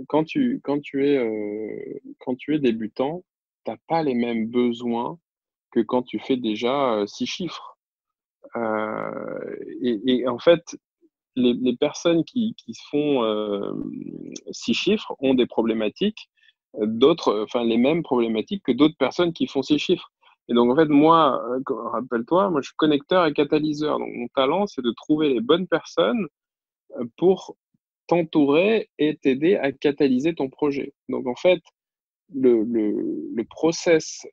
quand tu es débutant, t'as pas les mêmes besoins que quand tu fais déjà 6 chiffres. Et en fait, les personnes qui font 6 chiffres ont des problématiques, enfin les mêmes problématiques que d'autres personnes qui font 6 chiffres. Et donc, en fait, moi, rappelle-toi, moi, je suis connecteur et catalyseur. Donc, mon talent, c'est de trouver les bonnes personnes pour t'entourer et t'aider à catalyser ton projet. Donc, en fait, le process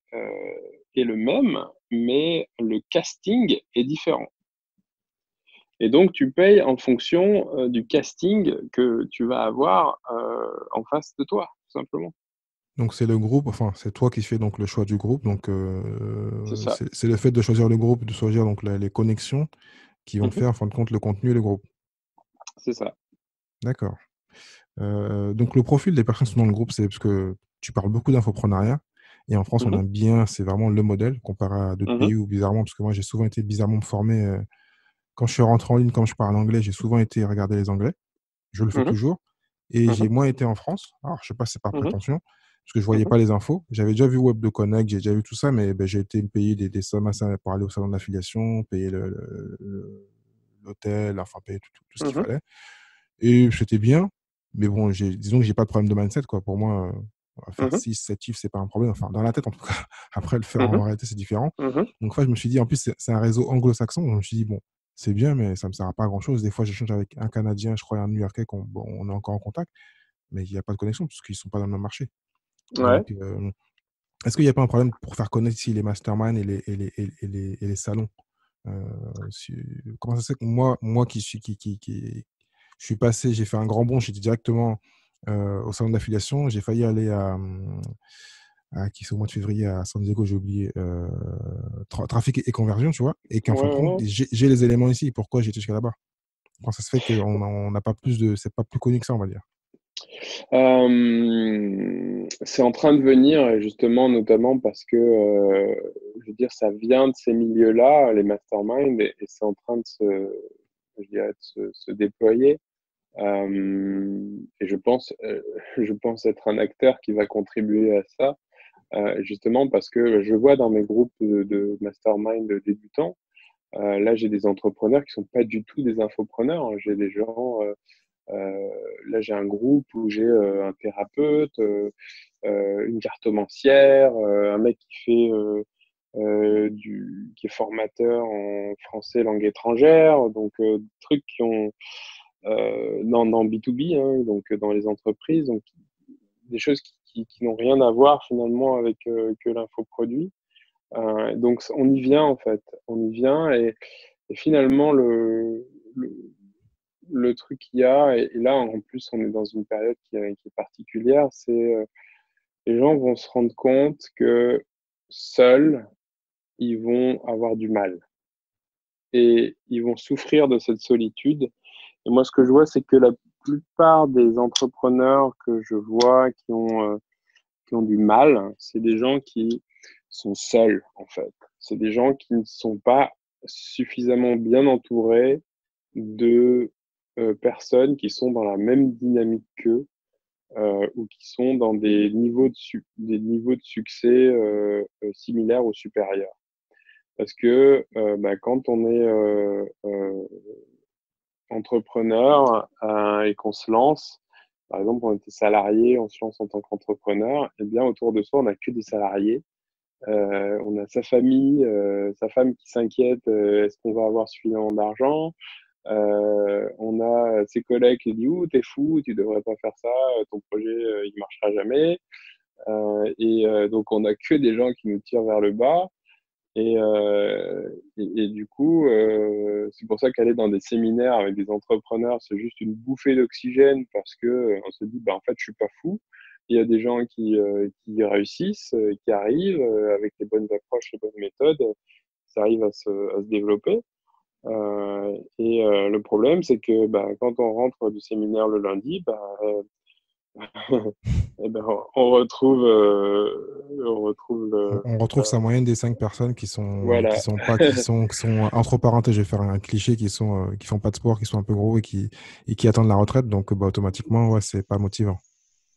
est le même, mais le casting est différent. Et donc, tu payes en fonction du casting que tu vas avoir en face de toi, tout simplement. Donc c'est le groupe, enfin c'est toi qui fais donc le choix du groupe. Donc C'est ça. c'est le fait de choisir le groupe, de choisir donc les connexions qui vont Mhm. faire en fin de compte le contenu et le groupe. C'est ça. D'accord. Donc le profil des personnes qui sont dans le groupe, c'est parce que tu parles beaucoup d'infoprenariat. Et en France, on Mhm. aime bien, c'est vraiment le modèle comparé à d'autres Mhm. pays où bizarrement, parce que moi j'ai souvent été bizarrement formé. Quand je suis rentré en ligne, quand je parle anglais, j'ai souvent été regarder les Anglais. Je le fais Mhm. toujours. Et j'ai Mhm. moins été en France. Alors, je sais pas si c'est par Mhm. prétention, parce que je voyais Mhm. pas les infos. J'avais déjà vu Web de Connect, j'ai déjà vu tout ça, mais ben, j'ai été payer des sommes assez pour aller au salon d'affiliation, payer l'hôtel, enfin payer tout ce qu'il Mhm. fallait. Et c'était bien, mais bon, disons que j'ai pas de problème de mindset, quoi. Pour moi, faire Mhm. 6 7 chiffres, c'est pas un problème. Enfin, dans la tête, en tout cas. Après, le faire en Mhm. réalité, c'est différent. Mhm. Donc, enfin, je me suis dit, en plus, c'est un réseau anglo-saxon. Donc, je me suis dit, bon, c'est bien, mais ça me sert à pas à grand-chose. Des fois, j'échange avec un Canadien, je crois, et un New-Yorkais, bon, on est encore en contact, mais il n'y a pas de connexion, parce qu'ils sont pas dans le même marché. Ouais. Donc, est-ce qu'il n'y a pas un problème pour faire connaître ici les masterminds et les salons? Si- Comment ça se fait que moi je suis passé, j'ai fait un grand bond, j'étais directement au salon d'affiliation. J'ai failli aller qui c'est au mois de février à San Diego, j'ai oublié, trafic et conversion, tu vois, et qu'en fin de Ouais, compte, ouais. j'ai les éléments ici. Pourquoi j'étais jusqu'à là-bas? Comment ça se fait qu'on n'a pas plus de, c'est pas plus connu que ça, on va dire. C'est en train de venir, et justement, notamment parce que, je veux dire, ça vient de ces milieux-là, les masterminds, et c'est en train de je dirais, de se déployer. Et je pense être un acteur qui va contribuer à ça, justement parce que je vois dans mes groupes de mastermind débutants, là, j'ai des entrepreneurs qui sont pas du tout des infopreneurs, hein. J'ai des gens, là, j'ai un groupe où j'ai un thérapeute, une cartomancière, un mec qui est formateur en français langue étrangère, donc des trucs qui ont dans B2B, hein, donc dans les entreprises, donc des choses qui n'ont rien à voir finalement avec que l'infoproduit. Donc on y vient en fait, on y vient et finalement le, le truc qu'il y a, et là en plus on est dans une période qui est particulière, c'est les gens vont se rendre compte que seuls, ils vont avoir du mal et ils vont souffrir de cette solitude. Et moi, ce que je vois, c'est que la plupart des entrepreneurs que je vois qui ont du mal, c'est des gens qui sont seuls, en fait. C'est des gens qui ne sont pas suffisamment bien entourés de personnes qui sont dans la même dynamique qu'eux ou qui sont dans des niveaux de succès similaires ou supérieurs. Parce que bah, quand on est entrepreneur et qu'on se lance, par exemple, on était salarié, on se lance en tant qu'entrepreneur, et bien autour de soi, on n'a que des salariés. On a sa famille, sa femme qui s'inquiète, est-ce qu'on va avoir suffisamment d'argent? On a ses collègues qui disent, ouh, t'es fou, tu devrais pas faire ça, ton projet, il marchera jamais. Donc, on a que des gens qui nous tirent vers le bas. Et du coup, c'est pour ça qu'aller dans des séminaires avec des entrepreneurs, c'est juste une bouffée d'oxygène parce que on se dit, bah, en fait, je suis pas fou. Il y a des gens qui réussissent, qui arrivent avec les bonnes approches, les bonnes méthodes, ça arrive à se développer. Le problème, c'est que bah, quand on rentre du séminaire le lundi, bah, eh ben, on retrouve On retrouve sa moyenne des 5 personnes qui sont, qui voilà. sont pas, qui sont, entre parenthèses, je vais faire un cliché, qui font pas de sport, qui sont un peu gros et qui attendent la retraite. Donc, bah, automatiquement, ouais, c'est pas motivant.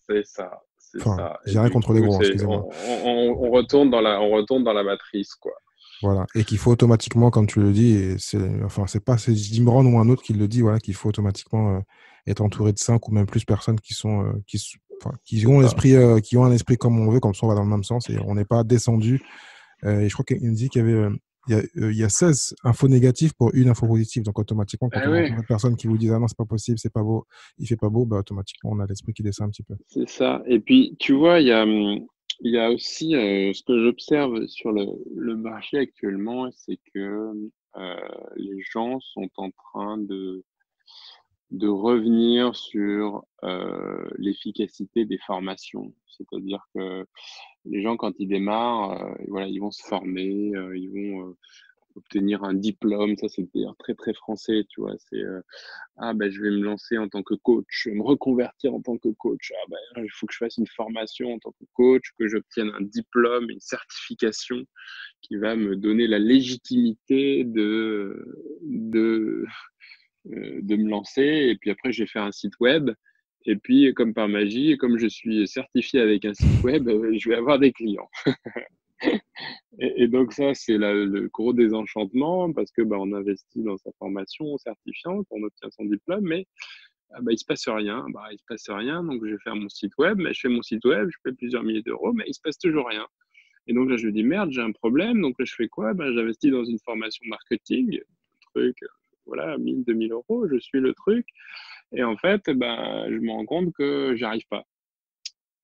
C'est ça, c'est Enfin, ça. Et j'ai rien du contre les coup, gros, hein, excusez-moi. on retourne dans la matrice, quoi. Voilà. Et qu'il faut automatiquement, comme tu le dis, et c'est pas c'est Jim Rohn ou un autre qui le dit, voilà, qu'il faut automatiquement être entouré de 5 ou même plus personnes qui C'est ont ça. qui ont un esprit comme on veut, comme ça on va dans le même sens et on n'est pas descendu. Et je crois qu'il me dit qu'il y avait, il y a 16 infos négatives pour une info positive. Donc automatiquement, quand Ah on est ouais, entouré de personnes qui vous disent ah non, c'est pas possible, c'est pas beau, il fait pas beau, bah automatiquement on a l'esprit qui descend un petit peu. c'est ça. Et puis, tu vois, il y a aussi ce que j'observe sur le marché actuellement, c'est que les gens sont en train de revenir sur l'efficacité des formations. C'est-à-dire que les gens, quand ils démarrent, voilà, ils vont se former, ils vont obtenir un diplôme. Ça, c'est d'ailleurs très, très français, tu vois. C'est ah ben, je vais me lancer en tant que coach, je vais me reconvertir en tant que coach. Ah ben, il faut que je fasse une formation en tant que coach, que j'obtienne un diplôme, une certification qui va me donner la légitimité de me lancer. Et puis après, j'ai fait un site web. Et puis, comme par magie, comme je suis certifié avec un site web, je vais avoir des clients. Et donc ça, c'est le gros désenchantement parce que on investit dans sa formation certifiante, on obtient son diplôme, mais il se passe rien. Il se passe rien, donc je vais faire mon site web. Mais je fais mon site web, je fais plusieurs milliers d'euros, mais il se passe toujours rien. Et donc là, je me dis merde, j'ai un problème. Donc là, je fais quoi? J'investis dans une formation marketing, un truc, voilà, 1000, 2000 euros, je suis le truc. Et en fait, je me rends compte que j'arrive pas.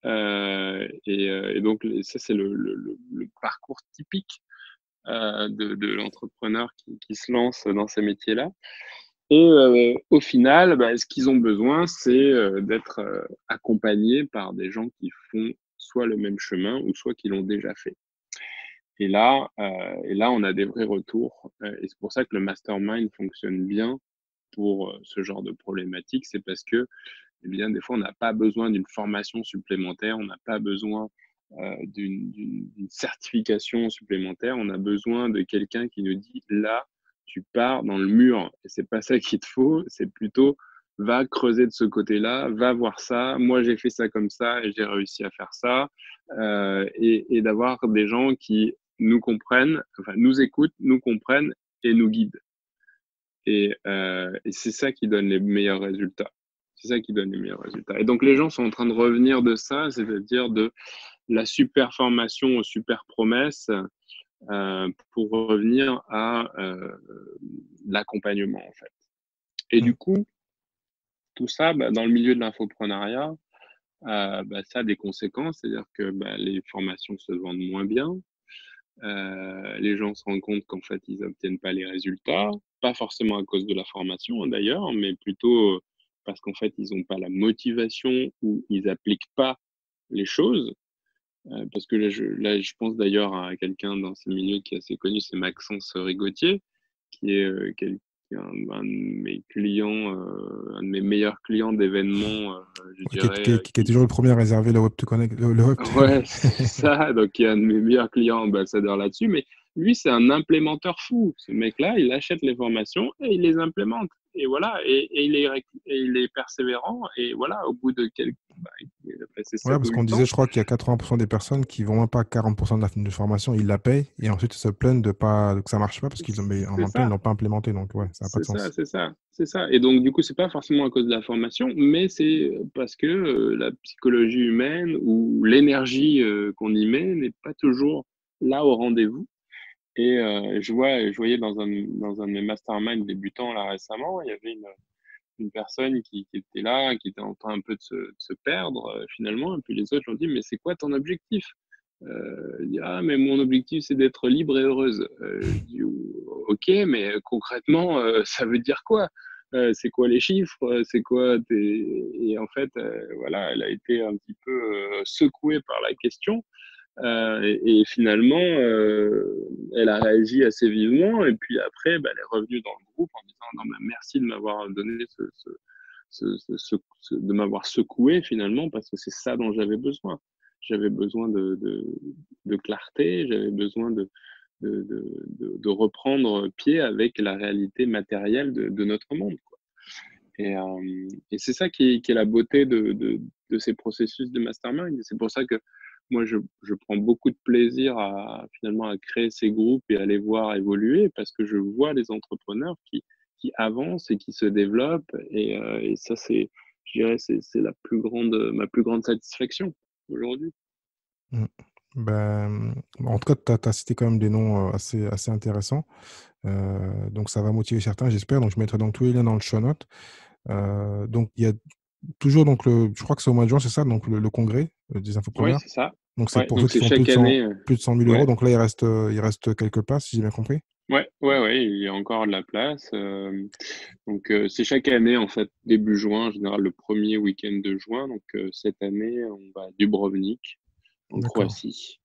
Et donc, ça, c'est le parcours typique de l'entrepreneur qui se lance dans ces métiers-là. Et au final, ce qu'ils ont besoin, c'est d'être accompagnés par des gens qui font soit le même chemin ou soit qui l'ont déjà fait. Et là, on a des vrais retours. Et c'est pour ça que le mastermind fonctionne bien pour ce genre de problématique. C'est parce que, eh bien, des fois, on n'a pas besoin d'une formation supplémentaire, on n'a pas besoin d'une certification supplémentaire, on a besoin de quelqu'un qui nous dit là, tu pars dans le mur et c'est pas ça qu'il te faut, c'est plutôt va creuser de ce côté-là, va voir ça. Moi, j'ai fait ça comme ça et j'ai réussi à faire ça. Et d'avoir des gens qui nous comprennent, enfin, nous écoutent, nous comprennent et nous guident. Et c'est ça qui donne les meilleurs résultats. C'est ça qui donne les meilleurs résultats. Et donc, les gens sont en train de revenir de ça, c'est-à-dire de la super formation aux super promesses pour revenir à l'accompagnement, en fait. Et Mm. du coup, tout ça, dans le milieu de l'infoprenariat, ça a des conséquences, c'est-à-dire que les formations se vendent moins bien, les gens se rendent compte qu'en fait, ils n'obtiennent pas les résultats, pas forcément à cause de la formation d'ailleurs, mais plutôt parce qu'en fait, ils n'ont pas la motivation ou ils n'appliquent pas les choses. Parce que là, je pense d'ailleurs à quelqu'un dans ce milieu qui est assez connu, c'est Maxence Rigotier, qui est, un de mes clients, un de mes meilleurs clients d'événements, je Ouais, dirais, qui est toujours le premier à réserver le Web to Connect, le Web Ouais, c'est ça, donc il y a un de mes meilleurs clients ambassadeurs là-dessus, mais lui, c'est un implémenteur fou. Ce mec-là, il achète les formations et il les implémente. Et voilà, et il est persévérant. Et voilà, au bout de il a passé Ouais, 7 ou parce qu'on 8 disait, ans. je crois qu'il y a 80% des personnes qui vont même pas 40% de formation, ils la payent et ensuite ils se plaignent de pas, que ça marche pas parce mais en C'est même temps, ils ça, l'ont pas implémenté. Donc, ouais, ça n'a pas de c'est ça, sens. c'est ça, c'est ça. Et donc, du coup, c'est pas forcément à cause de la formation, mais c'est parce que la psychologie humaine ou l'énergie qu'on y met n'est pas toujours là au rendez-vous. Et je voyais dans un de mes masterminds débutants là récemment, il y avait une personne qui était là, qui était en train un peu de se perdre finalement. Et puis les autres lui ont dit, mais c'est quoi ton objectif? Il dit, ah, mais mon objectif, c'est d'être libre et heureuse. Je dis, ok, mais concrètement, ça veut dire quoi? C'est quoi les chiffres? C'est quoi tes... Et en fait, voilà, elle a été un petit peu secouée par la question. Et finalement, elle a réagi assez vivement. Et puis après, elle est revenue dans le groupe en disant non, mais merci de m'avoir donné de m'avoir secoué finalement, parce que c'est ça dont j'avais besoin. J'avais besoin de clarté, j'avais besoin de reprendre pied avec la réalité matérielle de notre monde, quoi. Et c'est ça qui est la beauté de ces processus de mastermind. C'est pour ça que moi, je prends beaucoup de plaisir finalement à créer ces groupes et à les voir évoluer parce que je vois les entrepreneurs qui avancent et qui se développent. Et ça, je dirais, c'est ma plus grande satisfaction aujourd'hui. Mmh. En tout cas, tu as cité quand même des noms, assez intéressants. Donc ça va motiver certains, j'espère. Donc je mettrai donc tous les liens dans le show notes. Donc il y a toujours donc je crois que c'est au mois de juin, c'est ça? Donc le congrès, des Oui, infopreneurs. c'est ça. Donc c'est Ouais, pour ceux donc qui c'est font chaque année. plus de 100 000 €. Ouais, Donc là, il reste quelques places, si j'ai bien compris? ouais, ouais, ouais, il y a encore de la place. Donc c'est chaque année en fait début juin, en général le premier week-end de juin. Donc cette année, on va à Dubrovnik en D'accord. Croatie.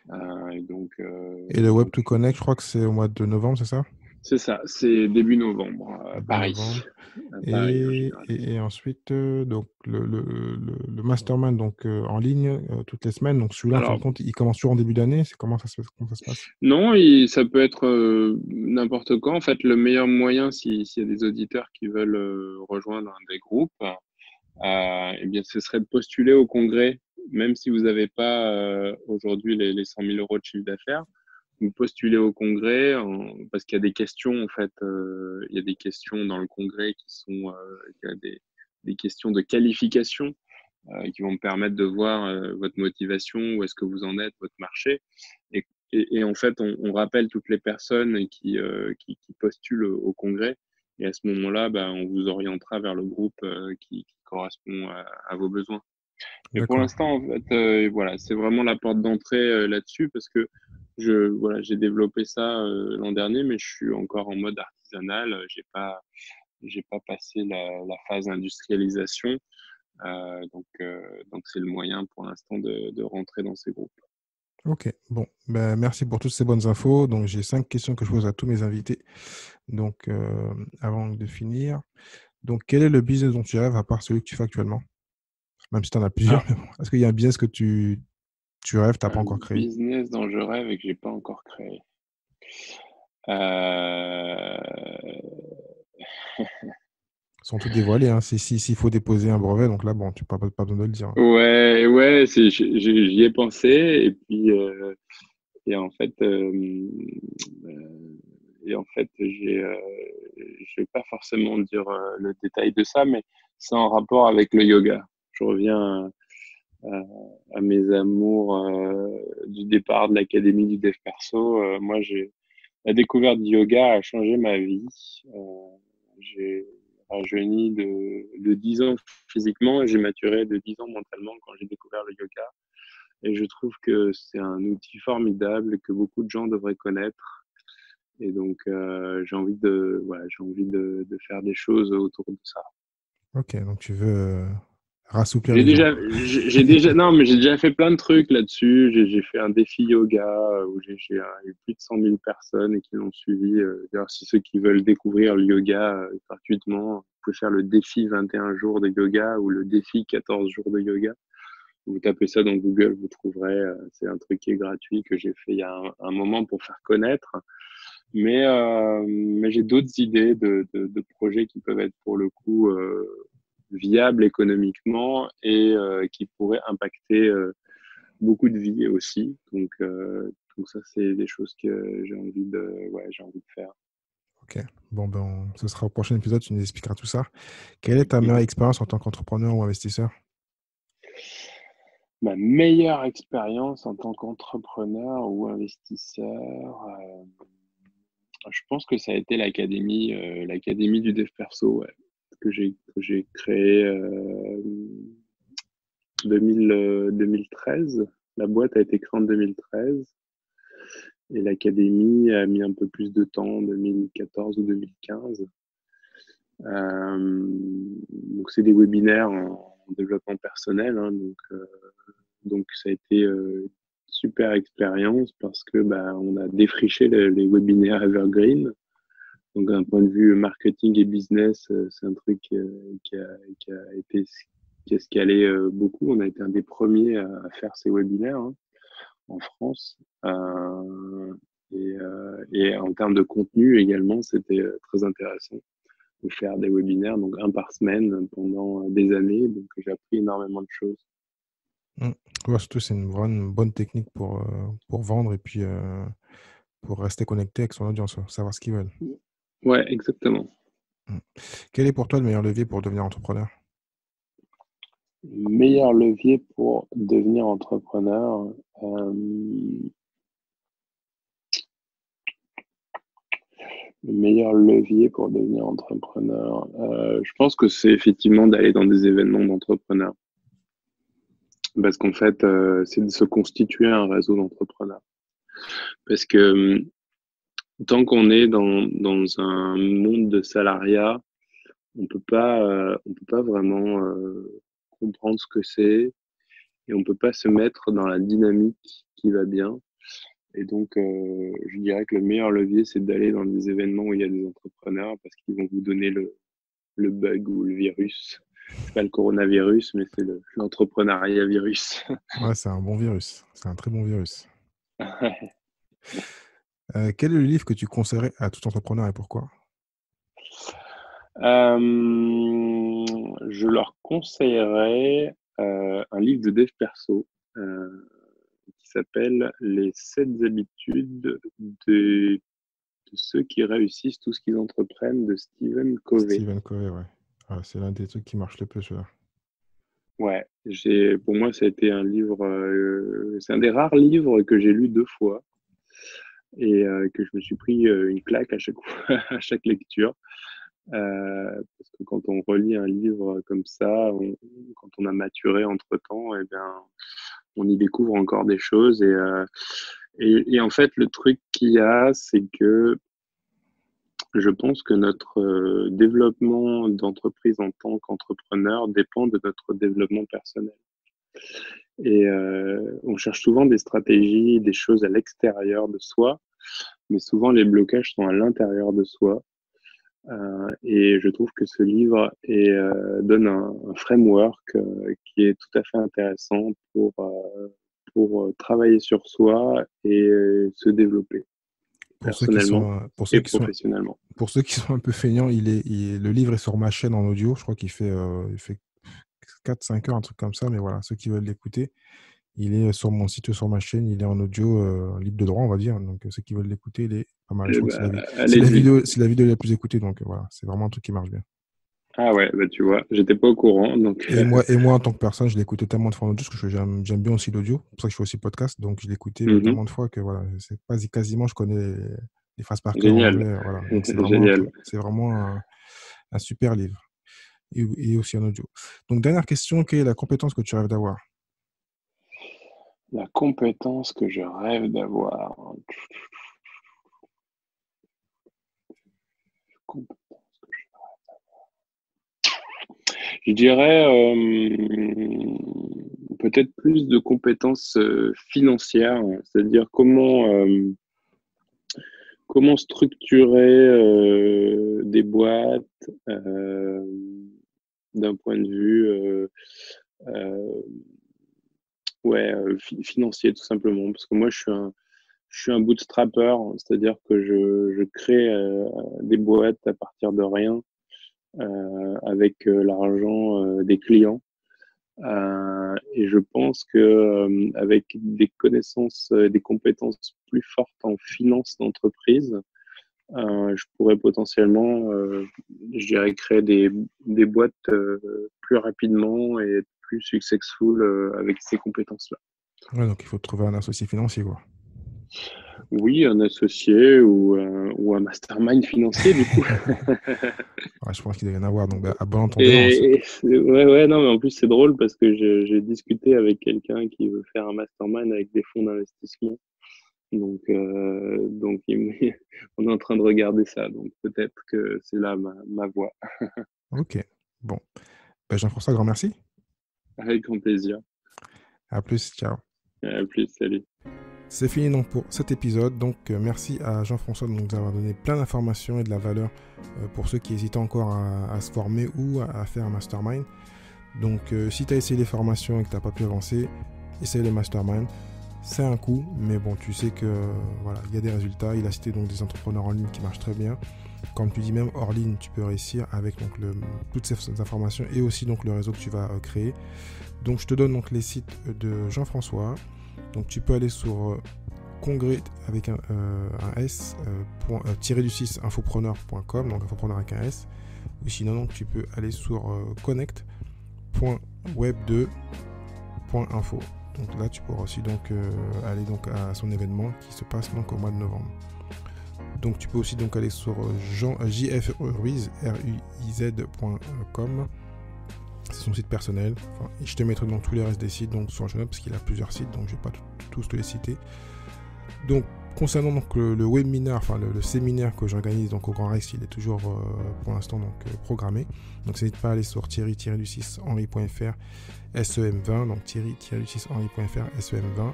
Et le Web Donc to Connect, je crois que c'est au mois de novembre, c'est ça? c'est ça, c'est début novembre à Début novembre. Paris, en général. Et ensuite, donc le mastermind donc, en ligne, toutes les semaines. Donc celui-là, en fin de Alors compte, il commence toujours en début d'année? C'est comment ça se passe? non, ça peut être n'importe quand. En fait, le meilleur moyen, s'il y a des auditeurs qui veulent rejoindre un des groupes, eh bien, ce serait de postuler au congrès, même si vous n'avez pas aujourd'hui les 100 000 € de chiffre d'affaires. Vous postulez au congrès parce qu'il y a des questions, en fait, il y a des questions dans le congrès qui sont il y a des questions de qualification qui vont me permettre de voir votre motivation, où est-ce que vous en êtes, votre marché. Et, et en fait, on rappelle toutes les personnes qui postulent au congrès. Et à ce moment-là, bah, on vous orientera vers le groupe qui correspond à vos besoins. Mais pour D'accord. l'instant, en fait, voilà, c'est vraiment la porte d'entrée là-dessus parce que voilà, j'ai développé ça l'an dernier, mais je suis encore en mode artisanal. J'ai pas passé la phase industrialisation. Donc c'est le moyen pour l'instant de rentrer dans ces groupes. OK. Bon, merci pour toutes ces bonnes infos. Donc j'ai 5 questions que je pose à tous mes invités. Donc, avant de finir, donc quel est le business dont tu rêves à part celui que tu fais actuellement? Même si tu en as plusieurs, Alors, mais bon. Est-ce qu'il y a un business que tu rêves, tu as pas un encore créé? business dont je rêve et que j'ai pas encore créé. Euh, Sans tout dévoiler, hein. S'il faut déposer un brevet, donc là, bon, tu pas besoin de le dire, hein. Ouais, ouais, j'y ai pensé et en fait, je vais pas forcément dire le détail de ça, mais c'est en rapport avec le yoga. Je reviens à mes amours du départ de l'académie du Dev Perso. Moi, la découverte du yoga a changé ma vie. J'ai rajeuni de 10 ans physiquement et j'ai maturé de 10 ans mentalement quand j'ai découvert le yoga. Et je trouve que c'est un outil formidable que beaucoup de gens devraient connaître. Et donc, j'ai envie de faire des choses autour de ça. OK, donc tu veux, rassouplir les gens. Non, mais j'ai déjà fait plein de trucs là-dessus. J'ai fait un défi yoga où j'ai eu plus de 100 000 personnes et qui l'ont suivi. D'ailleurs, si ceux qui veulent découvrir le yoga gratuitement, vous pouvez faire le défi 21 jours de yoga ou le défi 14 jours de yoga. Vous tapez ça dans Google, vous trouverez. C'est un truc qui est gratuit que j'ai fait il y a un moment pour faire connaître. Mais j'ai d'autres idées de projets qui peuvent être pour le coup viables économiquement et qui pourraient impacter beaucoup de vies aussi. Donc ça, c'est des choses que j'ai envie de faire. OK. Bon, ce sera au prochain épisode, tu nous expliqueras tout ça. Quelle est ta meilleure expérience en tant qu'entrepreneur ou investisseur? Ma meilleure expérience en tant qu'entrepreneur ou investisseur, je pense que ça a été l'académie du Dev Perso, ouais, que j'ai créé 2013. La boîte a été créée en 2013 et l'académie a mis un peu plus de temps, 2014 ou 2015. Donc c'est des webinaires en développement personnel, hein, donc ça a été super expérience parce que bah, on a défriché les webinaires Evergreen. Donc d'un point de vue marketing et business, c'est un truc qui a, qui a scalé beaucoup. On a été un des premiers à faire ces webinaires hein, en France. Et en termes de contenu également, c'était très intéressant de faire des webinaires, donc un par semaine pendant des années. Donc j'ai appris énormément de choses. Ouais, surtout, c'est une bonne technique pour vendre et puis pour rester connecté avec son audience, ouais, savoir ce qu'ils veulent. Ouais, exactement. Mm. Quel est pour toi le meilleur levier pour devenir entrepreneur? Meilleur levier pour devenir entrepreneur. Le meilleur levier pour devenir entrepreneur. Je pense que c'est effectivement d'aller dans des événements d'entrepreneurs. Parce qu'en fait, c'est de se constituer un réseau d'entrepreneurs. Parce que tant qu'on est dans un monde de salariat, on peut pas vraiment comprendre ce que c'est et on peut pas se mettre dans la dynamique qui va bien. Et donc, je dirais que le meilleur levier, c'est d'aller dans des événements où il y a des entrepreneurs parce qu'ils vont vous donner le bug ou le virus. C'est pas le coronavirus, mais c'est l'entrepreneuriat virus. Ouais, c'est un bon virus. C'est un très bon virus. Quel est le livre que tu conseillerais à tout entrepreneur et pourquoi? Je leur conseillerais un livre de dev perso qui s'appelle Les 7 habitudes de ceux qui réussissent tout ce qu'ils entreprennent de Stephen Covey. Stephen Covey, ouais. Ah, c'est l'un des trucs qui marche le plus, celui-là. Ouais, pour moi, ça a été un livre, c'est un des rares livres que j'ai lu 2 fois et que je me suis pris une claque à chaque fois, à chaque lecture. Parce que quand on relit un livre comme ça, quand on a maturé entre-temps, eh bien, on y découvre encore des choses. Et en fait, le truc qu'il y a, c'est que je pense que notre développement d'entreprise en tant qu'entrepreneur dépend de notre développement personnel. Et on cherche souvent des stratégies, des choses à l'extérieur de soi, mais souvent les blocages sont à l'intérieur de soi. Et je trouve que ce livre donne un framework qui est tout à fait intéressant pour travailler sur soi et se développer Pour ceux qui personnellement sont, pour ceux et qui sont, professionnellement. pour ceux qui sont un peu feignants, le livre est sur ma chaîne en audio. Je crois il fait 4-5 heures, un truc comme ça. Mais voilà, ceux qui veulent l'écouter, il est sur mon site ou sur ma chaîne. Il est en audio, libre de droit, on va dire. Donc, ceux qui veulent l'écouter, il est pas mal. Je Eh crois que ben, allez-y. c'est la vidéo la plus écoutée. Donc, voilà, c'est vraiment un truc qui marche bien. Ah ouais, bah tu vois, j'étais pas au courant, donc Et moi, en tant que personne, je l'ai écouté tellement de fois en audio parce que j'aime bien aussi l'audio. C'est pour ça que je fais aussi podcast. Donc, je l'ai écouté tellement de fois que voilà, c'est quasiment, je connais les phrases par cœur en génial, anglais. Voilà. Donc, génial. c'est vraiment un super livre et aussi en audio. Donc, dernière question, quelle est la compétence que tu rêves d'avoir? La compétence que je rêve d'avoir. Je dirais peut-être plus de compétences financières, c'est-à-dire comment structurer des boîtes d'un point de vue euh, ouais, financier tout simplement. Parce que moi, je suis un bootstrapper, c'est-à-dire que je crée des boîtes à partir de rien avec l'argent des clients. Et je pense que avec des connaissances, des compétences plus fortes en finance d'entreprise, je pourrais potentiellement, je dirais, créer des boîtes plus rapidement et être plus successful avec ces compétences-là. Ouais, donc, il faut trouver un associé financier, quoi. Oui, un associé ou un mastermind financier, du coup. Ouais, je pense qu'il doit y en avoir. Donc, bah, à bon entendeur. Ouais, ouais, non, mais en plus, c'est drôle parce que j'ai discuté avec quelqu'un qui veut faire un mastermind avec des fonds d'investissement. Donc on est en train de regarder ça. Donc, peut-être que c'est là ma voie. Ok. Bon. Ben, Jean-François, grand merci. Avec grand plaisir. À plus. Ciao. À plus, salut. C'est fini donc pour cet épisode. Donc merci à Jean-François de nous avoir donné plein d'informations et de la valeur pour ceux qui hésitent encore à se former ou à faire un mastermind. Donc si tu as essayé les formations et que tu n'as pas pu avancer, essaye les masterminds. C'est un coût, mais bon, tu sais que voilà, il y a des résultats. Il a cité donc des entrepreneurs en ligne qui marchent très bien. Comme tu dis, même hors ligne, tu peux réussir avec donc toutes ces informations et aussi donc le réseau que tu vas créer. Donc je te donne donc les sites de Jean-François. Donc tu peux aller sur congrès avec un S tiré du 6 infopreneur.com, donc infopreneur avec un S. Ou sinon donc tu peux aller sur connect.web2.info. Donc là tu pourras aussi donc aller donc à son événement qui se passe donc au mois de novembre. Donc tu peux aussi donc aller sur jfruiz.com. C'est son site personnel. Enfin, et je te mettrai dans tous les restes des sites donc sur le show notes parce qu'il a plusieurs sites, donc je ne vais pas tous te les citer. Donc concernant donc le webinaire, enfin le séminaire que j'organise donc au Grand Rex, il est toujours pour l'instant donc programmé. Donc n'hésite pas à aller sur thierry-du6henri.fr SEM20, donc thierry-du6henri.fr SEM20.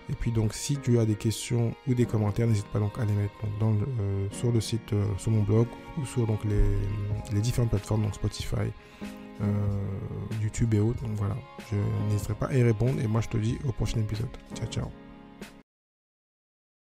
Et puis donc si tu as des questions ou des commentaires, n'hésite pas donc à les mettre donc, sur le site, sur mon blog ou sur donc les différentes plateformes, donc Spotify, YouTube et autres. Donc voilà, je n'hésiterai pas à y répondre et moi je te dis au prochain épisode. Ciao ciao.